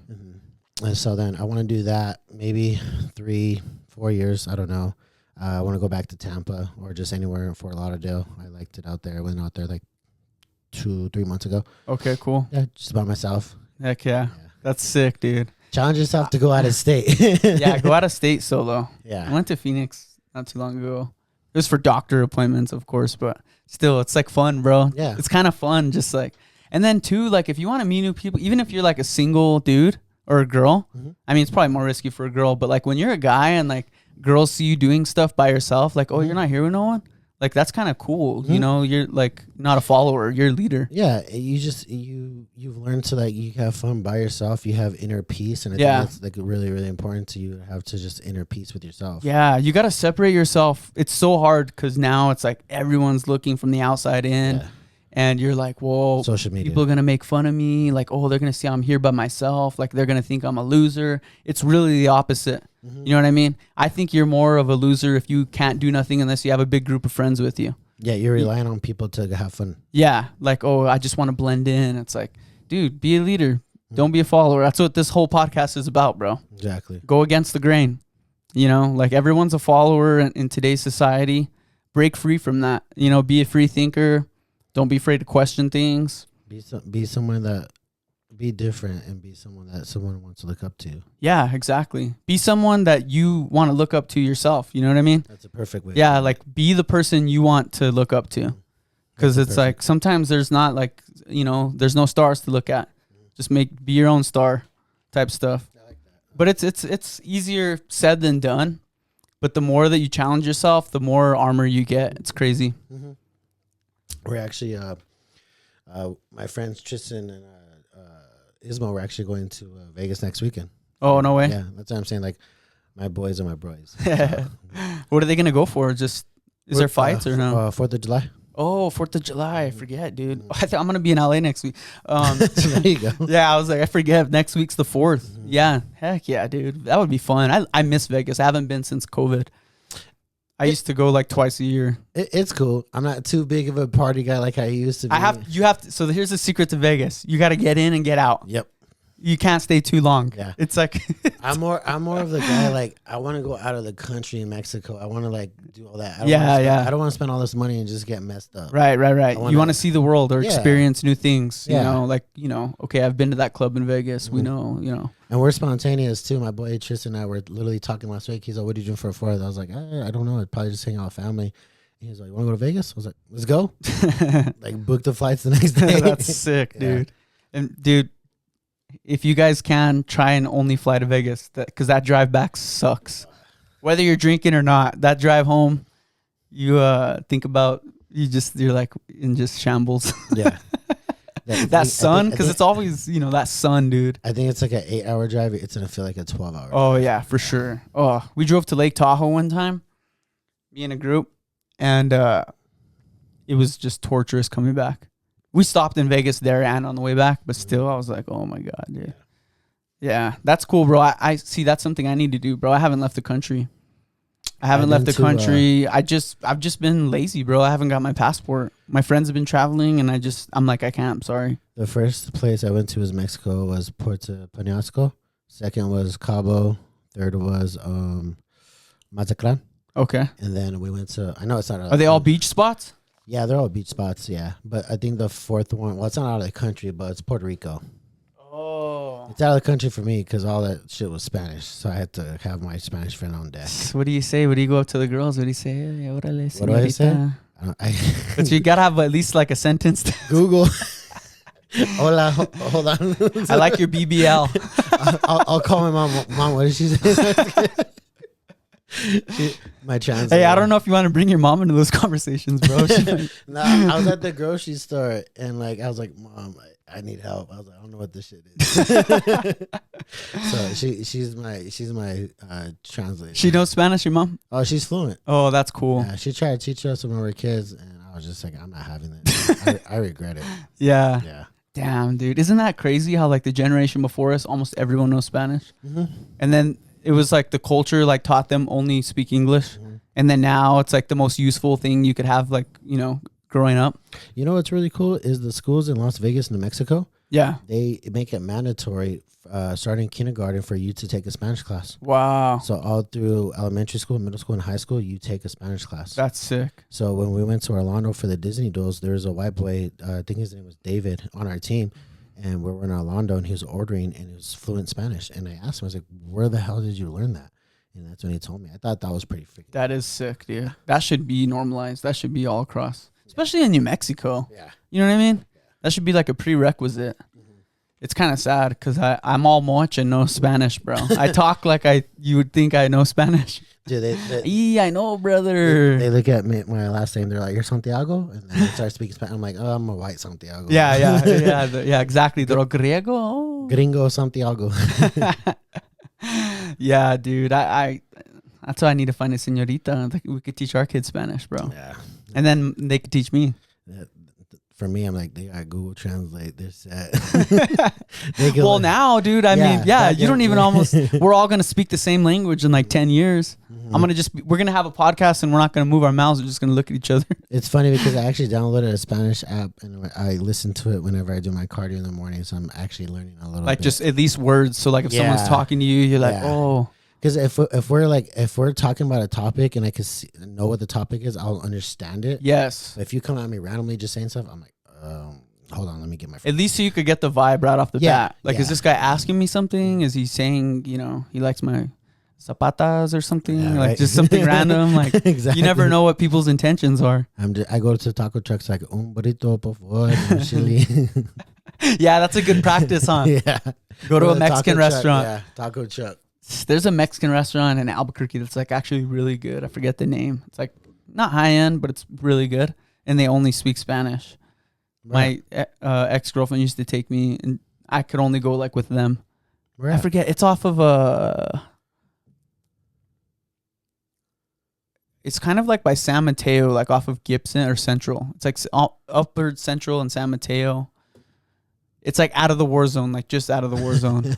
And so then I want to do that maybe 3-4 years. I don't know. I want to go back to Tampa or just anywhere in Fort Lauderdale. I liked it out there. I went out there like 2-3 months ago. Okay, cool. Yeah, just by myself. Heck yeah. That's sick, dude. Challenge yourself to go out of state. Yeah, go out of state solo. Yeah. I went to Phoenix not too long ago. It was for doctor appointments, of course, but still, it's like fun, bro. Yeah. It's kind of fun, just like, and then too, like if you want to meet new people, even if you're like a single dude or a girl, I mean, it's probably more risky for a girl, but like when you're a guy and like girls see you doing stuff by yourself, like, oh, you're not here with no one. Like that's kind of cool, you know. You're like not a follower, you're a leader. Yeah, you've learned to like you have fun by yourself. You have inner peace, and I think that's like really really important to you to have to just inner peace with yourself. Yeah, you got to separate yourself. It's so hard because now it's like everyone's looking from the outside in, and you're like, whoa, social media. People are gonna make fun of me. Like, oh, they're gonna see I'm here by myself. Like they're gonna think I'm a loser. It's really the opposite. You know what I mean? I think you're more of a loser if you can't do nothing unless you have a big group of friends with you. Yeah, you're relying on people to have fun. Yeah, like, oh, I just want to blend in. It's like, dude, be a leader. Don't be a follower. That's what this whole podcast is about, bro. Exactly. Go against the grain. You know, like everyone's a follower in today's society. Break free from that. You know, be a free thinker. Don't be afraid to question things. Be someone that... Be different and be someone that someone wants to look up to. Yeah, exactly. Be someone that you want to look up to yourself. You know what I mean? That's a perfect way. Yeah, like be the person you want to look up to. Because it's like sometimes there's not like, you know, there's no stars to look at. Just be your own star type stuff. I like that. But it's easier said than done. But the more that you challenge yourself, the more armor you get. It's crazy. We're actually, my friends Tristan and Ismo, we're actually going to Vegas next weekend. Oh, no way. Yeah, that's what I'm saying. Like, my boys are my boys. What are they going to go for? Is there fights or no? 4th of July. Oh, 4th of July. I forget, dude. I think I'm going to be in LA next week. There you go. Yeah, I was like, I forget. Next week's the 4th. Yeah. Heck yeah, dude. That would be fun. I miss Vegas. I haven't been since COVID. I used to go like twice a year. It's cool. I'm not too big of a party guy like I used to be. You have to. So here's the secret to Vegas. You got to get in and get out. Yep. You can't stay too long. Yeah. It's like I'm more of the guy like I want to go out of the country in Mexico. I want to like do all that. I don't want to spend all this money and just get messed up. Right. You want to see the world or experience new things. You know, like, you know, okay, I've been to that club in Vegas. We know, you know. And we're spontaneous too. My boy Tristan and I were literally talking last week. He's like, "What are you doing for a 4th?" I was like, "I don't know. I'd probably just hang out with family." And he was like, "You want to go to Vegas?" I was like, "Let's go." Like book the flights the next day. That's sick, dude. And dude, if you guys can, try and only fly to Vegas, because that drive back sucks. Whether you're drinking or not, that drive home, you think about you're like in just shambles. Yeah. That sun, because it's always, you know, that sun, dude. I think it's like an 8-hour drive. It's going to feel like a 12-hour Oh, yeah, for sure. Oh, we drove to Lake Tahoe one time, me and a group, and it was just torturous coming back. We stopped in Vegas there and on the way back, but still, I was like, oh, my God, dude. Yeah, that's cool, bro. I see, that's something I need to do, bro. I haven't left the country. I've just been lazy, bro. I haven't got my passport. My friends have been traveling, and I'm like, I can't. I'm sorry. The first place I went to was Mexico, was Puerto Penasco. Second was Cabo. Third was Mazatlan. Okay. And then we went to, I know it's not. Are they all beach spots? Yeah, they're all beach spots, yeah. But I think the 4th one, well, it's not out of the country, but it's Puerto Rico. Oh. It's out of the country for me because all that shit was Spanish. So I had to have my Spanish friend on deck. What do you say? What do you go up to the girls? What do you say? Hey, órale, what do I say? But you got to have at least like a sentence. Google. Hola, hold on. I like your BBL. I'll call my mom. Mom, what did she say? My translator. Hey, I don't know if you want to bring your mom into those conversations, bro. No, I was at the grocery store and like I was like, Mom, I need help. I was like, I don't know what this shit is. So she's my translator. She knows Spanish, your mom? Oh, she's fluent. Oh, that's cool. Yeah, she tried to teach us when we were kids, and I was just like, I'm not having that. I regret it. Yeah. Yeah. Damn, dude. Isn't that crazy how like the generation before us, almost everyone knows Spanish? Mm-hmm. And then it was like the culture like taught them only speak English. Mm-hmm. And then now it's like the most useful thing you could have, like, you know, growing up. You know what's really cool is the schools in Las Vegas, New Mexico. Yeah. They make it mandatory starting kindergarten for you to take a Spanish class. Wow. So all through elementary school, middle school, and high school, you take a Spanish class. That's sick. So when we went to Orlando for the Disney duels, there was a white boy, I think his name was David, on our team. And we were in Orlando, and he was ordering, and he was fluent Spanish. And I asked him, I was like, where the hell did you learn that? And that's when he told me. I thought that was pretty freaking. That is sick, dude. That should be normalized. That should be all across, especially in New Mexico. Yeah. You know what I mean? Yeah. That should be like a prerequisite. Mm-hmm. It's kind of sad because I'm all moch and no Spanish, bro. I talk like you would think I know Spanish. Dude, I know, brother. They look at me, my last name. They're like, "You're Santiago," and then they start speaking Spanish. I'm like, "Oh, I'm a white Santiago." Yeah, exactly. The griego. Gringo Santiago. Yeah, dude. I that's why I need to find a señorita. We could teach our kids Spanish, bro. Yeah. And then they could teach me. For me, I'm like, they got Google Translate. They're set. Well, now, dude, I mean, you don't even almost, we're all going to speak the same language in like 10 years. Mm-hmm. We're going to have a podcast and we're not going to move our mouths. We're just going to look at each other. It's funny because I actually downloaded a Spanish app and I listen to it whenever I do my cardio in the morning. So I'm actually learning a little bit. Just at least words. So like if someone's talking to you, you're like, oh. Because if we're talking about a topic and I can know what the topic is, I'll understand it. Yes. But if you come at me randomly just saying stuff, I'm like, hold on, let me get my. At least so you could get the vibe right off the bat. Like, is this guy asking me something? Is he saying, he likes my zapatas or something? Yeah, like just something random. Like exactly. You never know what people's intentions are. I go to taco trucks like un burrito por favor, chili. Yeah, that's a good practice, huh? Yeah. Go to a Mexican restaurant. Yeah, taco truck. There's a Mexican restaurant in Albuquerque that's like actually really good. I forget the name. It's like not high end, but it's really good. And they only speak Spanish. Right. My ex-girlfriend used to take me, and I could only go like with them. Right. I forget. It's off of it's kind of like by San Mateo, like off of Gibson or Central. It's like Upper Central and San Mateo. It's like out of the war zone, like just out of the war zone.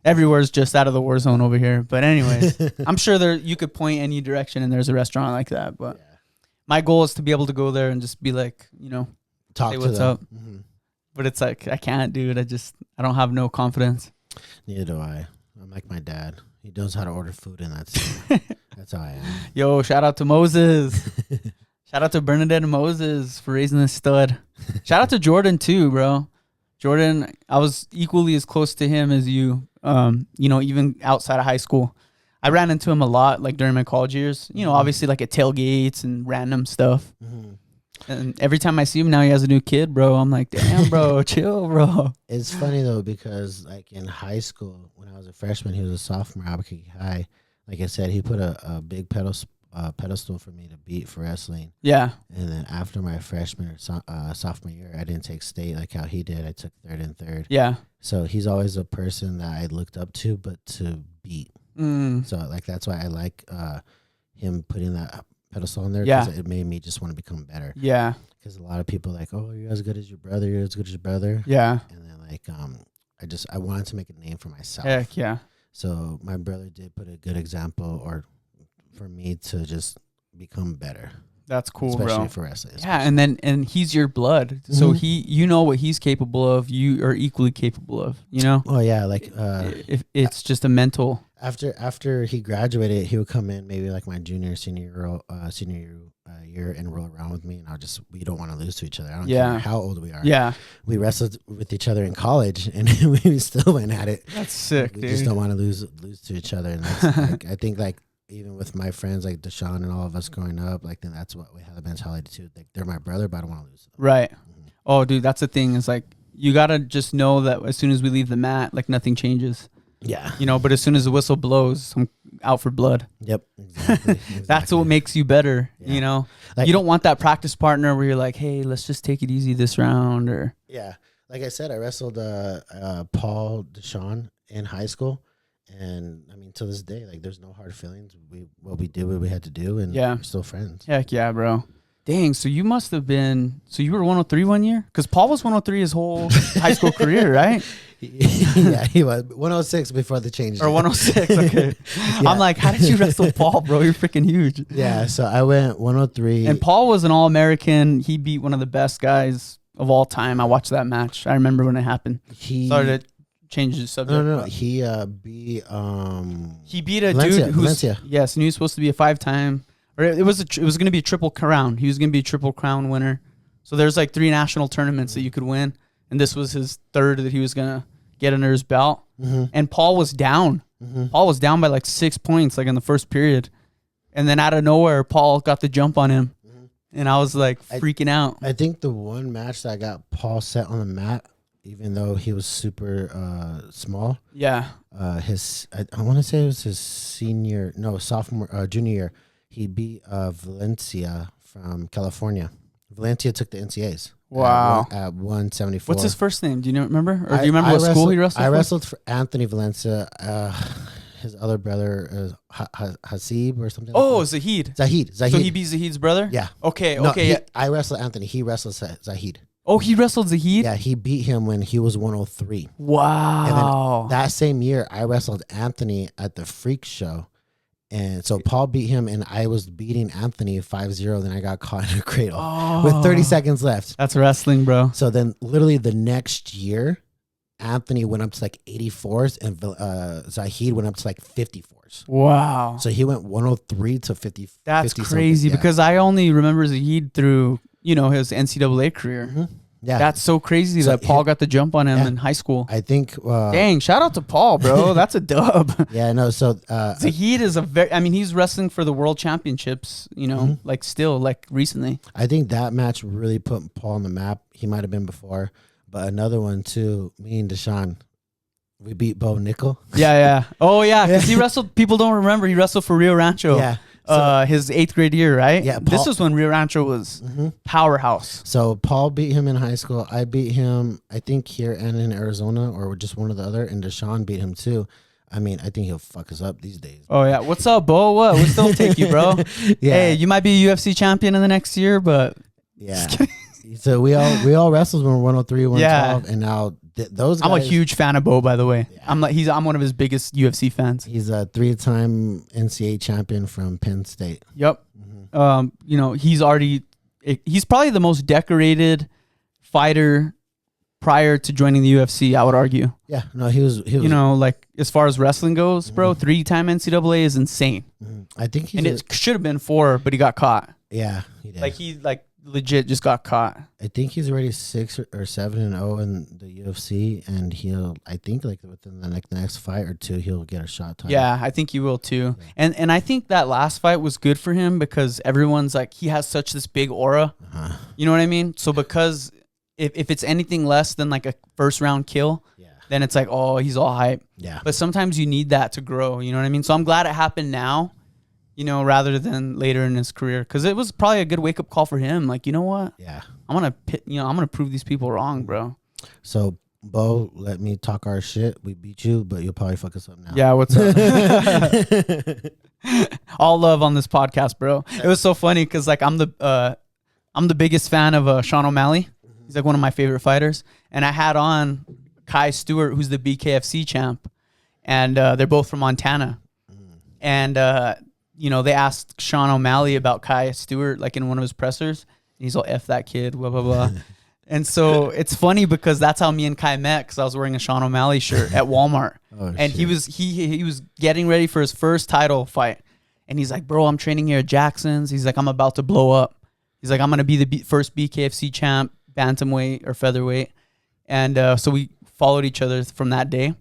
Everywhere's just out of the war zone over here. But anyways, I'm sure you could point any direction and there's a restaurant like that. But my goal is to be able to go there and just be like, talk say to what's them. up. Mm-hmm. But it's like, I can't, dude. I don't have no confidence. Neither do I. I'm like my dad. He knows how to order food and that's how I am. Yo, shout out to Moses. Shout out to Bernadette and Moses for raising this stud. Shout out to Jordan too, bro. Jordan, I was equally as close to him as you, even outside of high school. I ran into him a lot, like during my college years, obviously like at tailgates and random stuff. Mm-hmm. And every time I see him now, he has a new kid, bro. I'm like, damn, bro, chill, bro. It's funny though, because like in high school, when I was a freshman, he was a sophomore at Albuquerque High. Like I said, he put a big pedestal for me to beat for wrestling. Yeah. And then after my freshman or sophomore year, I didn't take state like how he did. I took third and third. Yeah. So he's always a person that I looked up to, but to beat. So like that's why I like him putting that pedestal on there. Yeah. Because it made me just want to become better. Yeah. Because a lot of people are like, oh, you're as good as your brother. You're as good as your brother. Yeah. And then like I wanted to make a name for myself. Heck yeah. So my brother did put a good example for me to just become better. That's cool, especially bro. For wrestling. Yeah, and he's your blood, so what he's capable of, you are equally capable of. Oh yeah, like if it's just a mental. After he graduated, he would come in maybe like my senior year and roll around with me, and we don't want to lose to each other. I don't care how old we are. Yeah, we wrestled with each other in college, and we still went at it. That's sick. We just don't want to lose to each other, and that's like, I think like. Even with my friends like Deshaun and all of us growing up, like then that's what we have the mentality too. Like they're my brother, but I don't want to lose them. Right. Mm-hmm. Oh, dude, that's the thing. Is like you gotta just know that as soon as we leave the mat, like nothing changes. Yeah. But as soon as the whistle blows, I'm out for blood. Yep. Exactly. That's what makes you better. Yeah. Like, you don't want that practice partner where you're like, hey, let's just take it easy this round, or. Yeah. Like I said, I wrestled Paul Deshaun in high school. And I mean, to this day, like, there's no hard feelings. We did what we had to do, and we're still friends. Heck yeah, bro. Dang, so you must have been. So you were 103 one year, because Paul was 103 his whole high school career, right? Yeah, he was 106 before the change. Or 106. Okay. Yeah. I'm like, how did you wrestle Paul, bro? You're freaking huge. Yeah, so I went 103, and Paul was an All-American. He beat one of the best guys of all time. I watched that match. I remember when it happened. Sorry to change the subject. No. He beat a Valencia, dude who's yes, and he was supposed to be a 5-time, or it was going to be a triple crown. He was going to be a triple crown winner. So there's like 3 national tournaments that you could win, and this was his 3rd that he was going to get under his belt. Mm-hmm. And Paul was down Paul was down by like 6 points, like in the first period. And then out of nowhere, Paul got the jump on him. And I was like freaking out. I think the one match that got Paul set on the mat, even though he was super small. Yeah. I want to say it was his junior year. He beat Valencia from California. Valencia took the NCAs. Wow. At 174. What's his first name? Do you remember? Or do you remember what school he wrestled for? I wrestled for Anthony Valencia. His other brother is Hasib or something. Oh, like Zahid. Zahid. So he beat Zahid's brother? Yeah. Okay. I wrestled Anthony. He wrestled Zahid. Oh, he wrestled Zahid? Yeah, he beat him when he was 103. Wow. And then that same year, I wrestled Anthony at the Freak Show. And so Paul beat him, and I was beating Anthony 5-0. Then I got caught in a cradle with 30 seconds left. That's wrestling, bro. So then literally the next year, Anthony went up to like 84s, and Zahid went up to like 54s. Wow. So he went 103 to 50. That's 50 crazy because I only remember Zahid through, his NCAA career. Mm-hmm. Yeah. That's so crazy that Paul got the jump on him in high school. I think. Dang, shout out to Paul, bro. That's a dub. Yeah, no. So Zahid is he's wrestling for the world championships, like still, like recently. I think that match really put Paul on the map. He might have been before, but another one too, me and Deshaun, we beat Bo Nickel. Yeah. Oh, yeah, because he wrestled, people don't remember, he wrestled for Rio Rancho. Yeah. His 8th grade year, right? Yeah. This is when Rio Rancho was powerhouse. So Paul beat him in high school. I beat him, I think, here and in Arizona, or just one or the other. And Deshaun beat him too. I mean, I think he'll fuck us up these days. Oh yeah, what's up, Bo? What? We still take you, bro. Yeah. Hey, you might be a UFC champion in the next year, but yeah. So we all wrestled when we were 103, 112, and now those guys. I'm a huge fan of Bo, by the way. Yeah. I'm one of his biggest UFC fans. He's a 3-time NCAA champion from Penn State. Yep. He's probably the most decorated fighter prior to joining the UFC, I would argue. Yeah, no, he was like as far as wrestling goes, bro, 3-time NCAA is insane. I think it should have been 4, but he got caught. Yeah, he did. Like he legit just got caught. I think he's already 6 or 7-0 in the UFC, and I think like within the next fight or two, he'll get a shot time. Yeah, I think he will too. Yeah. And I think that last fight was good for him because everyone's like, he has such this big aura. You know what I mean? So because if it's anything less than like a first round kill, then it's like, oh, he's all hype. Yeah. But sometimes you need that to grow. You know what I mean? So I'm glad it happened now, rather than later in his career, because it was probably a good wake up call for him. Like, you know what? Yeah. I'm gonna prove these people wrong, bro. So, Bo, let me talk our shit. We beat you, but you'll probably fuck us up now. Yeah, what's up? All love on this podcast, bro. It was so funny because like I'm the biggest fan of Sean O'Malley. He's like one of my favorite fighters, and I had on Kai Stewart, who's the BKFC champ, and they're both from Montana, and they asked Sean O'Malley about Kai Stewart like in one of his pressers. And he's all, F that kid, blah, blah, blah. And so it's funny because that's how me and Kai met, because I was wearing a Sean O'Malley shirt at Walmart. And he was getting ready for his first title fight. And he's like, bro, I'm training here at Jackson's. He's like, I'm about to blow up. He's like, I'm going to be the first BKFC champ, bantamweight or featherweight. And so we followed each other from that day.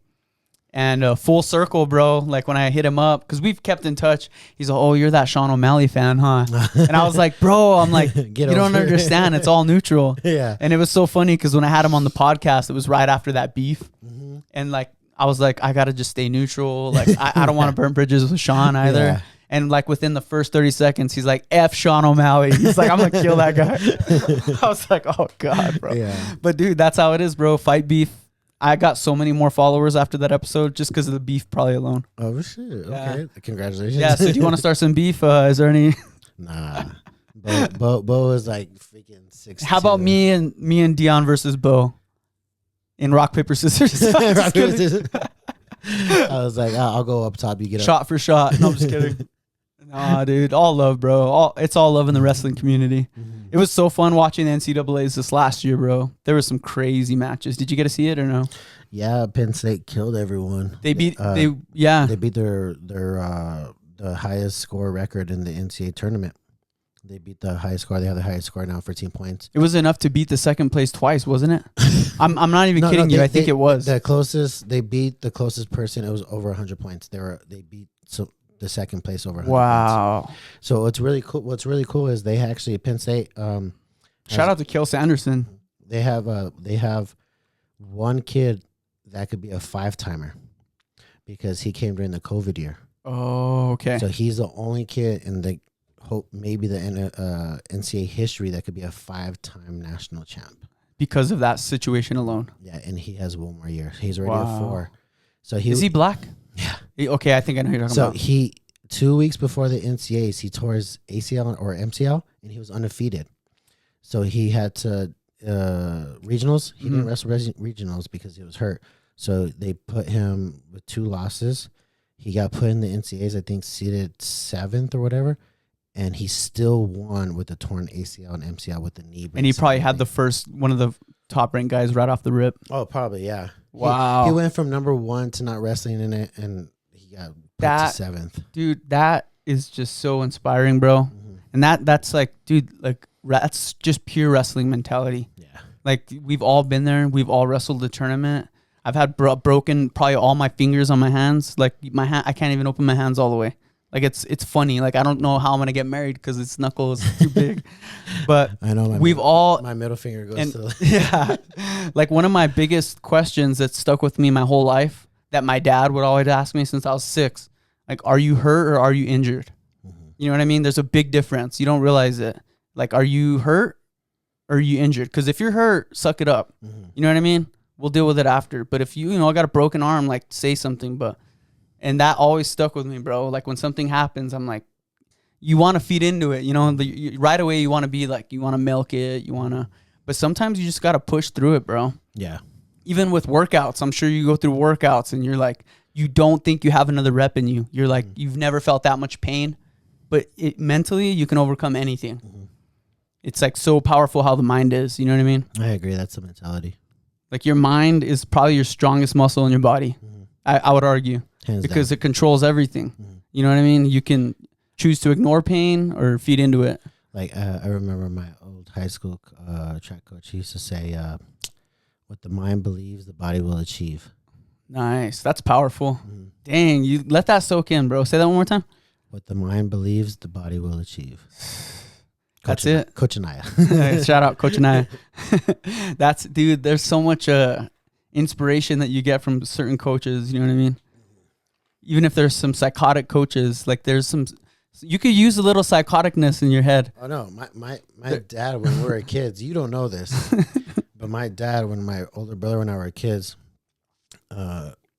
And full circle, bro, like when I hit him up, because we've kept in touch, he's like, oh, you're that Sean O'Malley fan, huh? And I was like, bro, I'm like, you don't understand. It's all neutral. Yeah. And it was so funny because when I had him on the podcast, it was right after that beef. And like, I was like, I got to just stay neutral. Like, I don't want to burn bridges with Sean either. Yeah. And like within the first 30 seconds, he's like, F Sean O'Malley. He's like, I'm going to kill that guy. I was like, oh, God, bro. Yeah. But dude, that's how it is, bro. Fight beef. I got so many more followers after that episode just because of the beef probably alone. Oh, shit. Okay. Yeah. Congratulations. Yeah, so do you want to start some beef? Is there any? Nah. Bo is like freaking 6. How about me and Dyon versus Bo in rock, paper, scissors? Rock, paper, scissors. I was like, I'll go up top. You get shot for shot. No, I'm just kidding. Nah, dude. All love, bro. It's all love in the wrestling community. It was so fun watching the NCAAs this last year, bro. There were some crazy matches. Did you get to see it or no? Yeah, Penn State killed everyone. They beat they beat their the highest score record in the NCAA tournament. They beat the highest score. They have the highest score now, 14 points. It was enough to beat the second place twice, wasn't it? I'm not even kidding you. I think it was. They beat the closest person. It was over 100 points. They beat the second place over 100 wow. points. So what's really cool is they actually, Penn State. Shout out to Kill Sanderson. They have one kid that could be a 5-timer because he came during the COVID year. Oh, okay. So he's the only kid in the maybe the NCAA history that could be a 5-time national champ because of that situation alone. Yeah, and he has one more year. He's already a 4. So is he black? Yeah. Okay, I think I know who you're talking about. So he 2 weeks before the NCAAs, he tore his ACL or MCL, and he was undefeated. So he had to regionals. He didn't wrestle regionals because he was hurt. So they put him with 2 losses. He got put in the NCAAs, I think, seeded 7th or whatever. And he still won with the torn ACL and MCL with the knee. And he probably had one of the top ranked guys right off the rip. Oh, probably, yeah. Wow. He went from number 1 to not wrestling in it, and he got put to 7th. Dude, that is just so inspiring, bro. Mm-hmm. And that's like, dude, like that's just pure wrestling mentality. Yeah. Like we've all been there. We've all wrestled a tournament. I've had broken probably all my fingers on my hands. Like my hand, I can't even open my hands all the way. Like it's funny. Like I don't know how I'm gonna get married because its knuckle is too big. But I know my middle finger goes to yeah. Like one of my biggest questions that stuck with me my whole life that my dad would always ask me since I was 6, like, are you hurt or are you injured? Mm-hmm. You know what I mean? There's a big difference. You don't realize it. Like, are you hurt or are you injured? Because if you're hurt, suck it up. Mm-hmm. You know what I mean? We'll deal with it after. But if you got a broken arm, like say something. And that always stuck with me, bro. Like when something happens, I'm like, you want to feed into it, right away. You want to be like, you want to milk it. But sometimes you just got to push through it, bro. Yeah. Even with workouts, I'm sure you go through workouts and you're like, you don't think you have another rep in you. You're like, you've never felt that much pain, but mentally you can overcome anything. Mm-hmm. It's like so powerful how the mind is. You know what I mean? I agree. That's the mentality. Like your mind is probably your strongest muscle in your body. Mm-hmm. I would argue. Hands because down. It controls everything. Mm-hmm. You know what I mean? You can choose to ignore pain or feed into it. Like I remember my old high school track coach. He used to say, what the mind believes, the body will achieve. Nice. That's powerful. Mm-hmm. Dang, you let that soak in, bro. Say that one more time. What the mind believes, the body will achieve. That's it. Coach Anaya. Shout out Coach Anaya. Dude, there's so much inspiration that you get from certain coaches. You know what I mean? Even if there's some psychotic coaches, like you could use a little psychoticness in your head. Oh no, my dad, when we were kids, you don't know this, but my dad, when my older brother and I were kids,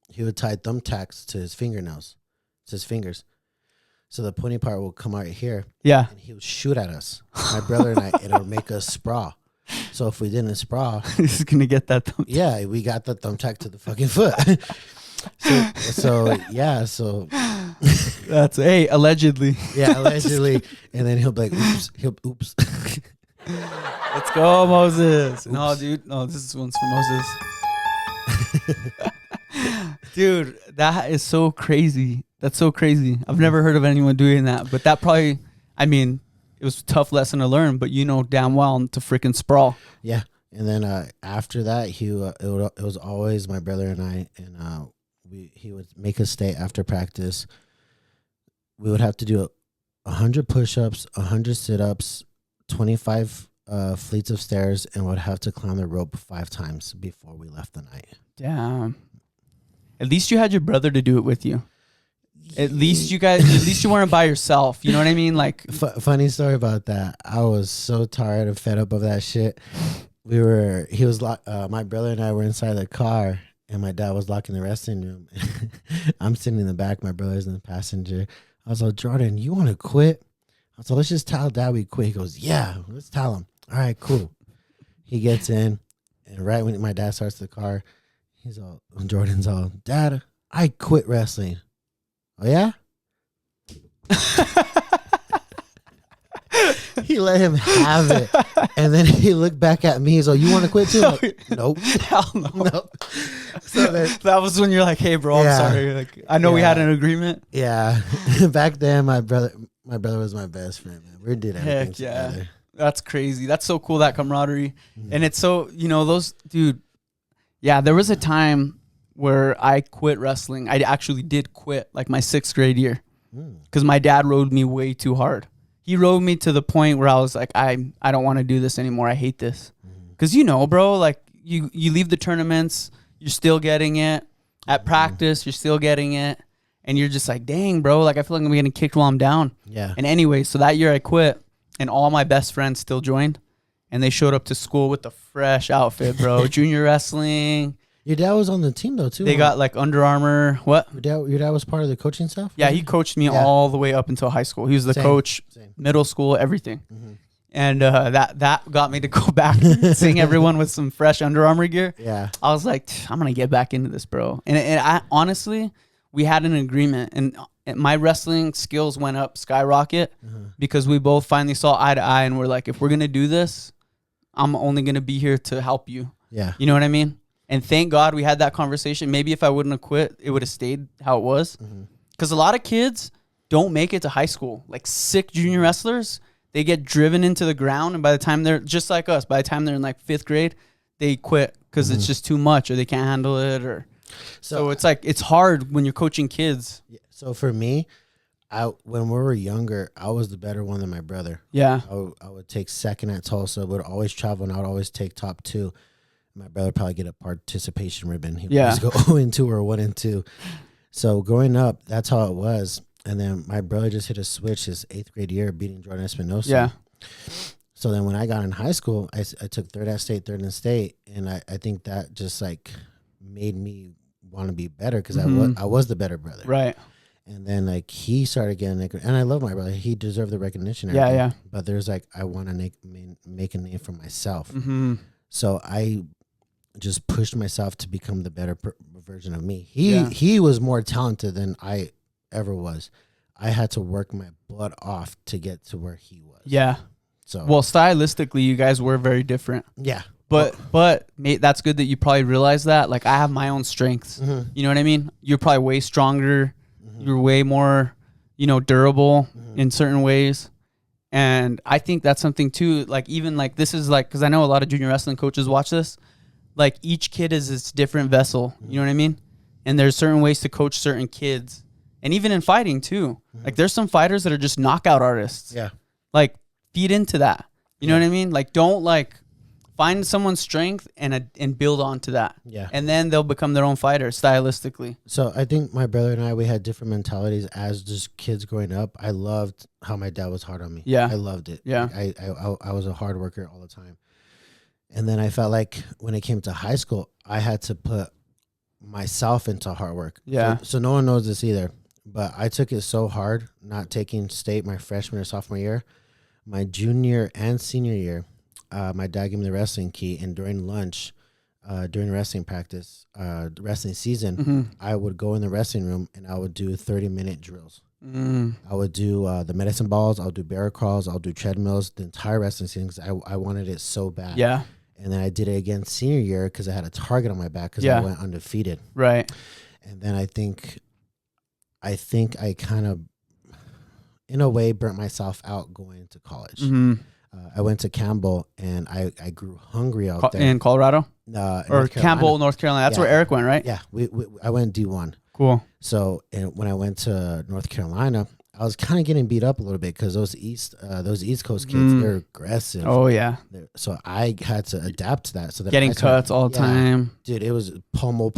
he would tie thumbtacks to his fingernails, to his fingers. So the pointy part will come out here. Yeah. And he would shoot at us, my brother and I, and it would make us sprawl. So if we didn't sprawl, he's gonna get that thumbtack. Yeah, we got the thumbtack to the fucking foot. So that's allegedly. Yeah, allegedly. And then he'll be like, oops. Let's go, Moses. Oops. No, dude. No, this one's for Moses. Dude, that is so crazy. That's so crazy. I've never heard of anyone doing that, but that probably, it was a tough lesson to learn, but you know damn well to freaking sprawl. Yeah. And then after that, it was always my brother and I, and he would make us stay after practice. We would have to do 100 push-ups, 100 sit-ups, 25 fleets of stairs, and would have to climb the rope 5 times before we left the night. Damn. At least you had your brother to do it with you. At least you weren't by yourself. You know what I mean? Like, funny story about that. I was so tired and fed up of that shit. My brother and I were inside the car, and my dad was locking the resting room. I'm sitting in the back. My brother's in the passenger. I was like, Jordan, you want to quit? I was like, let's just tell Dad we quit. He goes, yeah, let's tell him. All right, cool. He gets in, and right when my dad starts the car, Jordan's all, Dad, I quit wrestling. Oh, yeah? He let him have it. And then he looked back at me. He's like, you want to quit too? Like, nope. Hell no. Nope. So that was when you're like, hey, bro, I'm sorry. Like, I know we had an agreement. Yeah. Back then, my brother my brother was my best friend, man. We did everything Heck yeah. together. That's crazy. That's so cool, that camaraderie. And it's so, those, dude, yeah, there was a time where I quit wrestling. I actually did quit, like my 6th grade year, because my dad rode me way too hard. He rode me to the point where I was like, I don't want to do this anymore. I hate this. Because, bro, like you leave the tournaments, you're still getting it. At practice, you're still getting it. And you're just like, dang, bro, like I feel like I'm getting kicked while I'm down. Yeah. And anyway, so that year I quit, and all my best friends still joined. And they showed up to school with a fresh outfit, bro. Junior wrestling. Your dad was on the team though too. They got like Under Armour. What? Your dad was part of the coaching staff? Yeah, he coached me all the way up until high school. He was the coach, middle school, everything. And that got me to go back and sing everyone with some fresh Under Armour gear. Yeah. I was like, I'm going to get back into this, bro. And I honestly, we had an agreement. And my wrestling skills went up skyrocket because we both finally saw eye to eye. And we're like, if we're going to do this, I'm only going to be here to help you. Yeah. You know what I mean? And thank God we had that conversation. Maybe if I wouldn't have quit, it would have stayed how it was. Because a lot of kids don't make it to high school. Like sick junior wrestlers, they get driven into the ground. And by the time they're just like us, by the time they're in like 5th grade, they quit because it's just too much or they can't handle it. Or so it's like, it's hard when you're coaching kids. Yeah. So for me, when we were younger, I was the better one than my brother. Yeah. I would take second at Tulsa, would always travel, and I would always take top 2. My brother would probably get a participation ribbon. He would always go 0-2 or 1-2. So growing up, that's how it was. And then my brother just hit a switch his 8th grade year, beating Jordan Espinosa. Yeah. So then when I got in high school, I took 3rd at state, 3rd in state. And I think that just like made me want to be better because I was the better brother. Right. And then like he started getting, and I love my brother. He deserved the recognition. Yeah, yeah. But there's like, I want to make a name for myself. So I just pushed myself to become the better version of me. He was more talented than I ever was. I had to work my butt off to get to where he was. Yeah. So well, stylistically, you guys were very different. Yeah. But mate, that's good that you probably realize that. Like I have my own strengths. You know what I mean? You're probably way stronger. You're way more, durable in certain ways. And I think that's something too. Like even like this is like, because I know a lot of junior wrestling coaches watch this. Like each kid is this different vessel. You know what I mean? And there's certain ways to coach certain kids. And even in fighting too. Like there's some fighters that are just knockout artists. Yeah. Like feed into that. You know what I mean? Like don't like find someone's strength and build onto that. Yeah. And then they'll become their own fighter stylistically. So I think my brother and I, we had different mentalities as just kids growing up. I loved how my dad was hard on me. Yeah. I loved it. Yeah. Like I was a hard worker all the time. And then I felt like when it came to high school, I had to put myself into hard work. Yeah. So no one knows this either. But I took it so hard, not taking state my freshman or sophomore year. My junior and senior year, my dad gave me the wrestling key. And during lunch, during wrestling practice, wrestling season, I would go in the wrestling room and I would do 30-minute drills. I would do the medicine balls. I'll do barrel crawls. I'll do treadmills, the entire wrestling season because I wanted it so bad. Yeah. And then I did it again senior year because I had a target on my back because I went undefeated. Right. And then I think I kind of, in a way, burnt myself out going to college. I went to Campbell and I grew hungry out there. In Colorado? Or Campbell, North Carolina. That's where Eric went, right? Yeah. I went D1. Cool. So when I went to North Carolina, I was kind of getting beat up a little bit because those East Coast kids, they're aggressive. Oh, yeah. So I had to adapt to that. So that getting cuts all the time. Dude, it was pummel.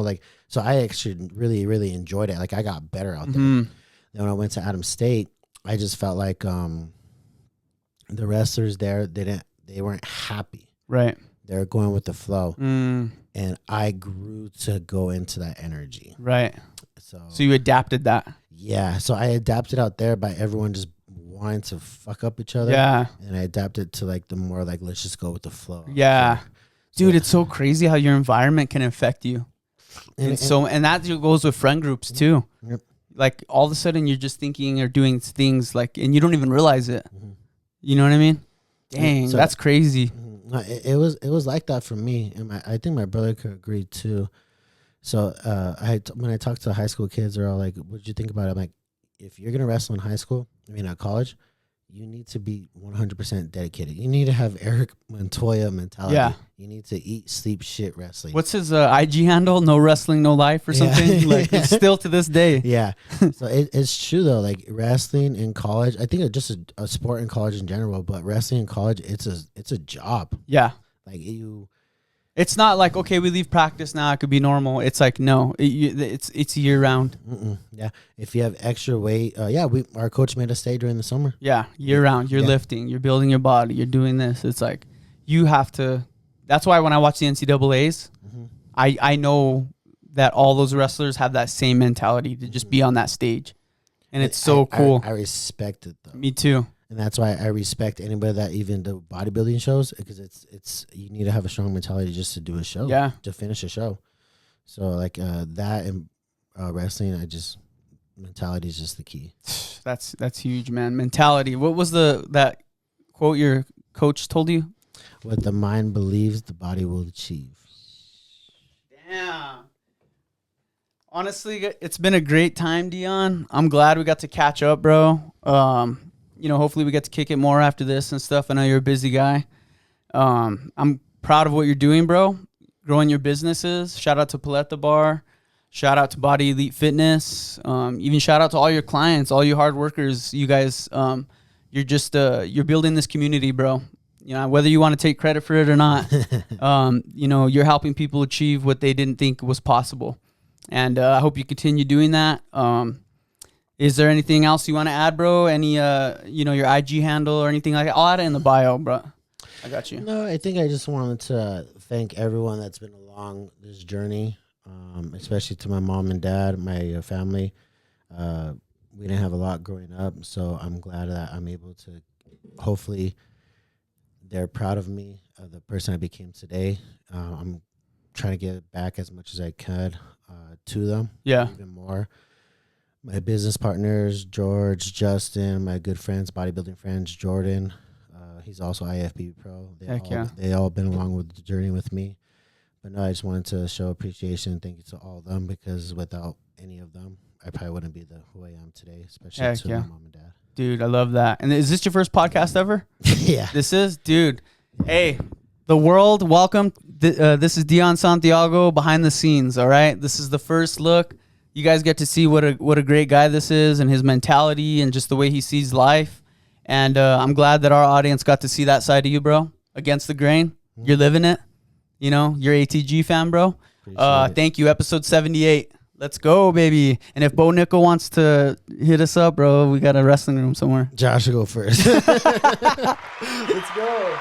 Like, so I actually really, really enjoyed it. Like I got better out there. Then when I went to Adams State, I just felt like the wrestlers there, they weren't happy. Right. They were going with the flow. And I grew to go into that energy. Right. So you adapted that. Yeah. So I adapted out there by everyone just wanting to fuck up each other. Yeah. And I adapted to like the more like, let's just go with the flow. Yeah. Dude, it's so crazy how your environment can affect you. And that goes with friend groups too. Yep. Like all of a sudden you're just thinking or doing things like, and you don't even realize it. You know what I mean? Dang, So that's crazy. It was like that for me, and I think my brother could agree too. So when I talk to high school kids, they're all like, "What did you think about it?" I'm like, if you're gonna wrestle in college, you need to be 100% dedicated. You need to have Eric Montoya mentality. Yeah. You need to eat, sleep, shit wrestling. What's his IG handle? No wrestling, no life or something? Like, it's still to this day. Yeah. So it's true, though. Like, wrestling in college, I think it's just a sport in college in general, but wrestling in college, it's a job. Yeah. Like, it's not like, okay, we leave practice now, it could be normal. It's like, no, it's year round. Yeah. If you have extra weight, our coach made us stay during the summer. Yeah, year round. You're lifting, you're building your body, you're doing this. It's like, you have to. That's why when I watch the NCAAs, I know that all those wrestlers have that same mentality to just be on that stage. And it's so cool. I respect it, though. Me too. And that's why I respect anybody that even do bodybuilding shows, because it's you need to have a strong mentality just to do a show, to finish a show. So like that and wrestling, mentality is just the key. That's huge, man. Mentality. What was that quote your coach told you? What the mind believes, the body will achieve. Damn. Honestly, it's been a great time, Dyon. I'm glad we got to catch up, bro. Hopefully we get to kick it more after this and stuff. I know you're a busy guy. I'm proud of what you're doing, bro. Growing your businesses. Shout out to Paletta Bar. Shout out to Body Elite Fitness. Even shout out to all your clients, all you hard workers. You guys, you're building this community, bro. You know, whether you want to take credit for it or not, you're helping people achieve what they didn't think was possible. And I hope you continue doing that. Is there anything else you want to add, bro? Any, your IG handle or anything like that? I'll add it in the bio, bro. I got you. No, I think I just wanted to thank everyone that's been along this journey, especially to my mom and dad, my family. We didn't have a lot growing up, so I'm glad that I'm able to, hopefully, they're proud of me, the person I became today. I'm trying to give back as much as I could to them. Yeah. Even more. My business partners, George, Justin, my good friends, bodybuilding friends, Jordan. He's also IFBB Pro. They all been along with the journey with me. But no, I just wanted to show appreciation and thank you to all of them, because without any of them, I probably wouldn't be who I am today, especially to my mom and dad. Dude, I love that. And is this your first podcast ever? Yeah. This is? Dude. Hey, the world, welcome. This is Dyon Santiago behind the scenes, all right? This is the first look. You guys get to see what a great guy this is, and his mentality and just the way he sees life. And I'm glad that our audience got to see that side of you, bro. Against the grain. You're living it. You're ATG fan, bro. Thank you. Episode 78. Let's go, baby. And if Bo Nickel wants to hit us up, bro, we got a wrestling room somewhere. Josh will go first. Let's go.